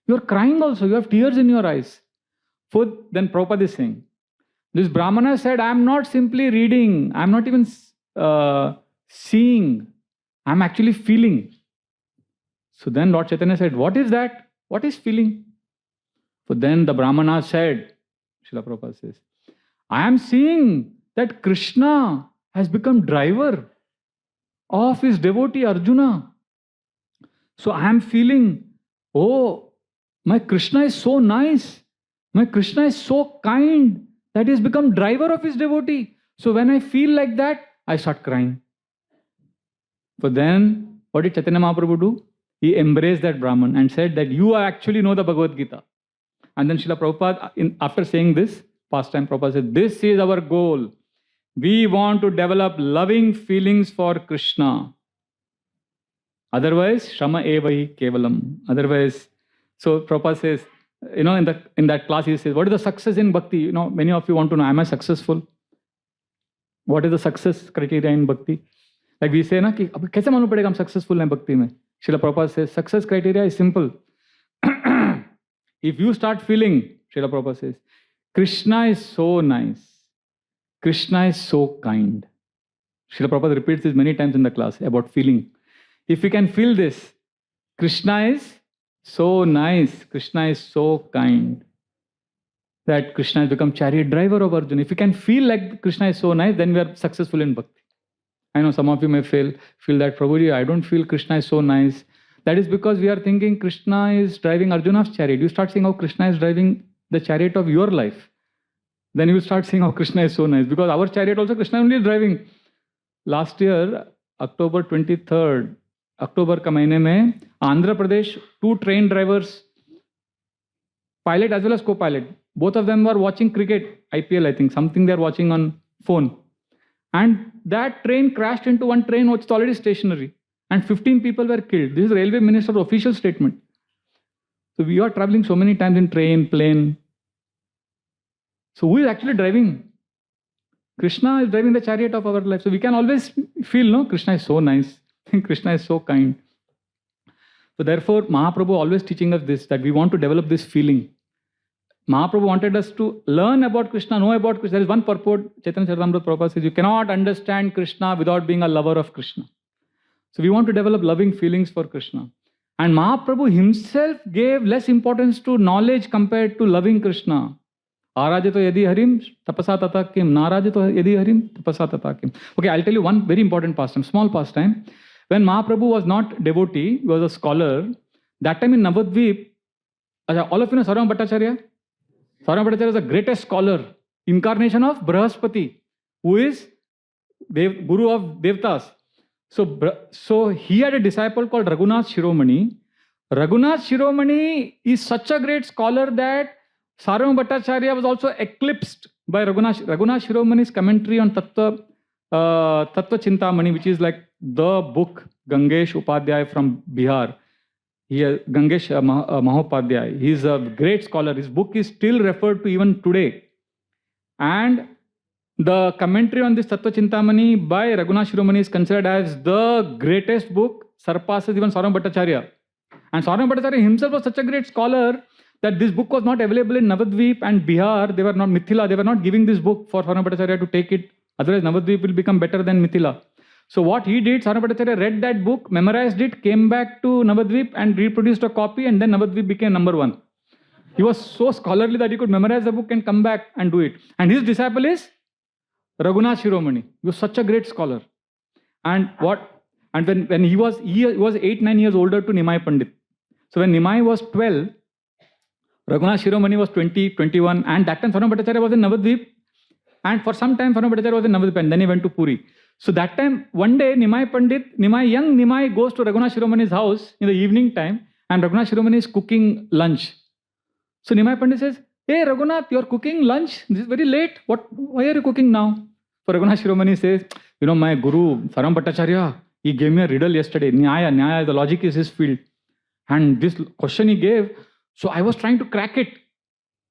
you're crying also, you have tears in your eyes. So then Prabhupada is saying, this Brahmana said, I'm not simply reading, I'm not even seeing, I'm actually feeling. So then Lord Chaitanya said, what is that? What is feeling? So then the Brahmana said, Srila Prabhupada says, I am seeing that Krishna has become driver of his devotee Arjuna. So I am feeling, oh, my Krishna is so nice. My Krishna is so kind that he has become driver of his devotee. So when I feel like that, I start crying. But then, what did Chaitanya Mahaprabhu do? He embraced that Brahman and said that you actually know the Bhagavad Gita. And then Srila Prabhupada, after saying this, pastime Prabhupada said, this is our goal. We want to develop loving feelings for Krishna. Otherwise, Shrama evahi kevalam. Otherwise, so Prabhupada says, in that class he says, what is the success in bhakti? Many of you want to know, am I successful? What is the success criteria in bhakti? Like we say, ki, kaise malum padega hum successful hain bhakti mein? Srila Prabhupada says, success criteria is simple. If you start feeling, Srila Prabhupada says, Krishna is so nice. Krishna is so kind. Srila Prabhupada repeats this many times in the class about feeling. If you can feel this, Krishna is so nice, Krishna is so kind, that Krishna has become chariot driver of Arjuna. If you can feel like Krishna is so nice, then we are successful in bhakti. I know some of you may feel that, Prabhuji, I don't feel Krishna is so nice. That is because we are thinking Krishna is driving Arjuna's chariot. You start seeing how Krishna is driving the chariot of your life. Then you will start seeing how Krishna is so nice. Because our chariot also Krishna only is driving. Last year, October 23rd, October ka mahine mein, Andhra Pradesh, 2 train drivers, pilot as well as co-pilot, both of them were watching cricket, IPL I think, something they are watching on phone. And that train crashed into one train which is already stationary. And 15 people were killed. This is Railway Minister's official statement. So we are traveling so many times in train, plane. So who is actually driving? Krishna is driving the chariot of our life. So we can always feel, no, Krishna is so nice. Krishna is so kind. So therefore, Mahaprabhu always teaching us this, that we want to develop this feeling. Mahaprabhu wanted us to learn about Krishna, know about Krishna. There is one purport, Chaitanya Charitamrita Prabhupada says, you cannot understand Krishna without being a lover of Krishna. So we want to develop loving feelings for Krishna. And Mahaprabhu himself gave less importance to knowledge compared to loving Krishna. Arajato yadi harim tapasa tatakim. Narajato yadi harim tapasa tatakim. Okay, I'll tell you one very important pastime, small pastime. When Mahaprabhu was not devotee, he was a scholar. That time in Navadvip, all of you know Sarvabhauma Bhattacharya? Sarvabhauma Bhattacharya is the greatest scholar, incarnation of Brahaspati, who is Guru of Devtas. So he had a disciple called Raghunath Shiromani. Raghunath Shiromani is such a great scholar that Sarvabhauma Bhattacharya was also eclipsed by Raghunath Shiromani's commentary on Tattva Chintamani, which is like the book Gangesh Upadhyay from Bihar. Gangesh Mahopadhyay. He is a great scholar. His book is still referred to even today. And the commentary on this Tattva Chintamani by Raghunath Shiromani is considered as the greatest book, surpasses even Sarvabhauma Bhattacharya. And Sarvabhauma Bhattacharya himself was such a great scholar that this book was not available in Navadvip and Bihar. They were not Mithila. They were not giving this book for Sarvabhauma Bhattacharya to take it. Otherwise, Navadvip will become better than Mithila. So what he did, Sarvabhauma Bhattacharya read that book, memorized it, came back to Navadvip and reproduced a copy, and then Navadvip became number 1. He was so scholarly that he could memorize the book and come back and do it. And his disciple is Raghunath Shiromani. He was such a great scholar. And when he was 8-9 years older to Nimai Pandit. So when Nimai was 12, Raghunath Shiromani was 20, 21, and that time Sarvam Bhattacharya was in Navadvip. And for some time Sarvam Bhattacharya was in Navadvip, and then he went to Puri. So that time, one day, young Nimai goes to Raghunath Shiromani's house in the evening time, and Raghunath Shiromani is cooking lunch. So Nimai Pandit says, "Hey Raghunath, you're cooking lunch? This is very late. Why are you cooking now?" So Raghunath Shiromani says, my Guru, Sarvam Bhattacharya, he gave me a riddle yesterday. Nyaya, the logic is his field. And this question he gave, so I was trying to crack it.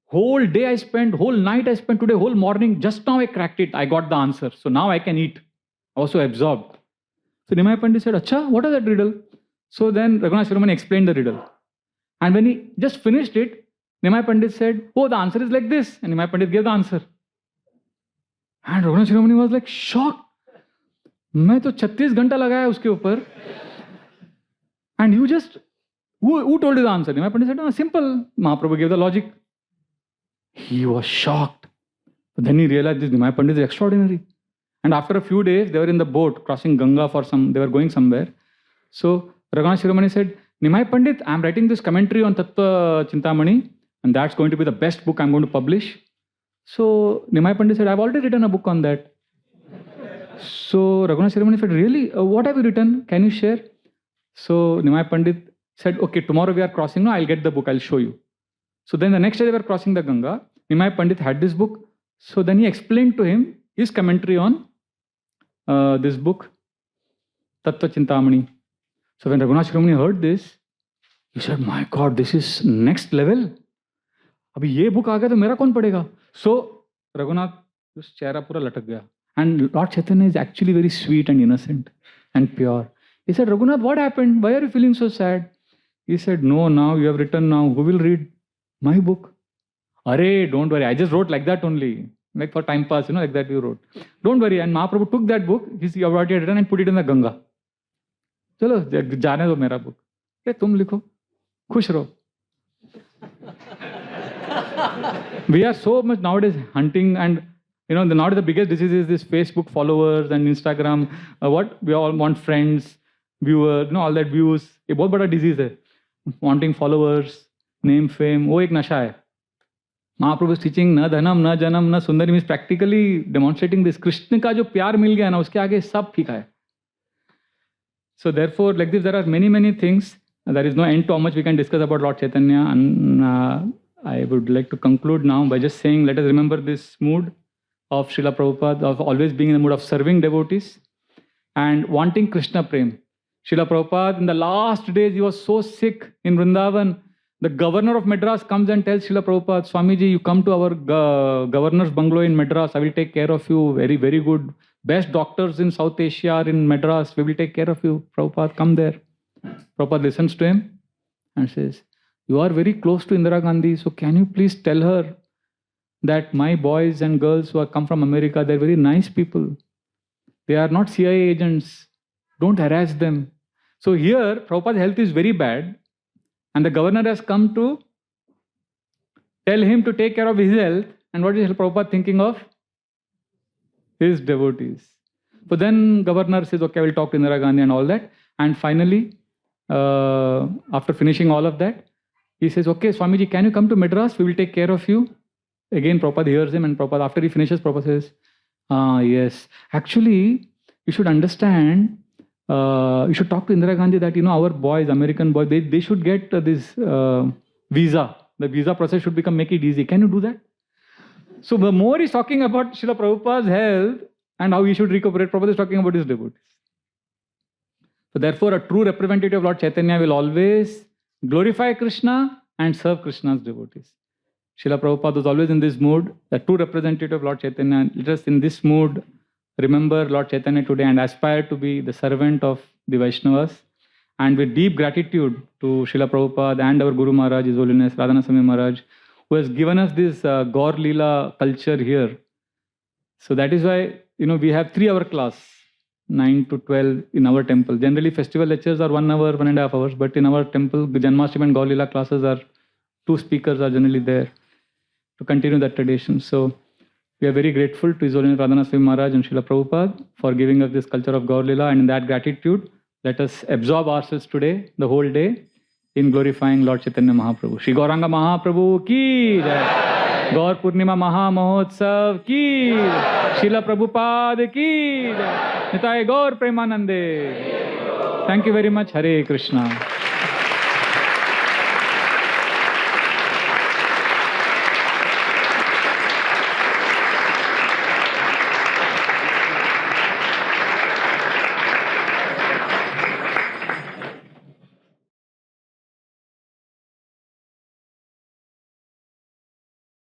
Whole day I spent, whole night I spent, today, whole morning. Just now I cracked it. I got the answer. So now I can eat. I was so absorbed. So Nimai Pandit said, "Acha, what is that riddle?" So then Raghunath Shiromani explained the riddle. And when he just finished it, Nimai Pandit said, "Oh, the answer is like this." And Nimai Pandit gave the answer. And Raghunath Shiromani was like shocked. मैं तो 36 घंटा लगाया उसके ऊपर. And you just, who told you the answer? Nimai Pandit said, "No, simple. Mahaprabhu gave the logic." He was shocked. But then he realized this Nimai Pandit is extraordinary. And after a few days, they were in the boat crossing Ganga they were going somewhere. So Raghunath Shiromani said, "Nimai Pandit, I am writing this commentary on Tattva Chintamani, and that's going to be the best book I'm going to publish." So Nimai Pandit said, "I've already written a book on that." So Raghunath Shiromani said, "Really? What have you written? Can you share?" So Nimai Pandit said, "Okay, tomorrow we are crossing. No, I'll get the book. I'll show you." So then the next day they were crossing the Ganga. Nimai Pandit had this book. So then he explained to him his commentary on this book, Tattva Chintamani. So when Raghunath Shiromani heard this, he said, "My God, this is next level. Abhi ye book aa gaya to mera kaun padega?" So Raghunath, his chehra pura latak gaya. And Lord Caitanya is actually very sweet and innocent and pure. He said, "Raghunath, what happened? Why are you feeling so sad?" He said, "No, now you have written now. Who will read my book?" "Arey, don't worry. I just wrote like that only. Like for time pass, like that you wrote. Don't worry." And Mahaprabhu took that book, he already had written, and put it in the Ganga. Chalo, jaane do mera book. Hey, tum likho. Khush raho. We are so much nowadays hunting, and nowadays the biggest disease is this Facebook followers and Instagram. What we all want, friends, viewers, all that views. ये बहुत बड़ा disease है. Wanting followers, name, fame. वो एक नशा है. Mahaprabhu is teaching na dhanam, na janam, na sundarim, is practically demonstrating this. Krishna का जो प्यार मिल गया ना, उसके आगे सब फीका है. So therefore, like this, there are many, many things. There is no end to how much we can discuss about Lord Caitanya. And I would like to conclude now by just saying, let us remember this mood of Srila Prabhupada, of always being in the mood of serving devotees and wanting Krishna Prem. Srila Prabhupada, in the last days, he was so sick in Vrindavan. The governor of Madras comes and tells Srila Prabhupada, "Swamiji, you come to our governor's bungalow in Madras. I will take care of you. Very, very good. Best doctors in South Asia are in Madras. We will take care of you. Prabhupada, come there." Prabhupada listens to him and says, "You are very close to Indira Gandhi, so can you please tell her that my boys and girls who have come from America, they're very nice people. They are not CIA agents. Don't harass them." So here, Prabhupada's health is very bad, and the governor has come to tell him to take care of his health. And what is Prabhupada thinking of? His devotees. So then governor says, "Okay, I will talk to Indira Gandhi," and all that. And finally, after finishing all of that, he says, "Okay, Swamiji, can you come to Madras? We will take care of you." Again, Prabhupada hears him, and Prabhupada, after he finishes, Prabhupada says, "Yes, actually, you should understand, you should talk to Indira Gandhi that, our boys, American boys, they should get this visa. The visa process should make it easy. Can you do that?" So the more he's talking about Srila Prabhupada's health and how he should recuperate, Prabhupada is talking about his devotees. So therefore, a true representative of Lord Caitanya will always glorify Krishna and serve Krishna's devotees. Srila Prabhupada was always in this mood, the true representative of Lord Caitanya. Let us in this mood remember Lord Caitanya today and aspire to be the servant of the Vaishnavas. And with deep gratitude to Srila Prabhupada and our Guru Maharaj, His Holiness Radhana Swami Maharaj, who has given us this Gaur Lila culture here. So that is why, we have 3-hour class, 9 to 12 in our temple. Generally, festival lectures are 1 hour, 1.5 hours, but in our temple, the Janmashtami and Gaur Lila classes are 2 speakers are generally there to continue that tradition. So we are very grateful to His Holiness Radhanath Swami Maharaj and Srila Prabhupada for giving us this culture of Gaur Lila, and in that gratitude, let us absorb ourselves today, the whole day, in glorifying Lord Caitanya Mahaprabhu. Shri Gauranga Mahaprabhu ki jai. Gaur Poornima Maha Mahotsav ki jai. Srila Prabhupada ki jai. Nitai Gaur Premanande. Thank you very much. Hare Krishna.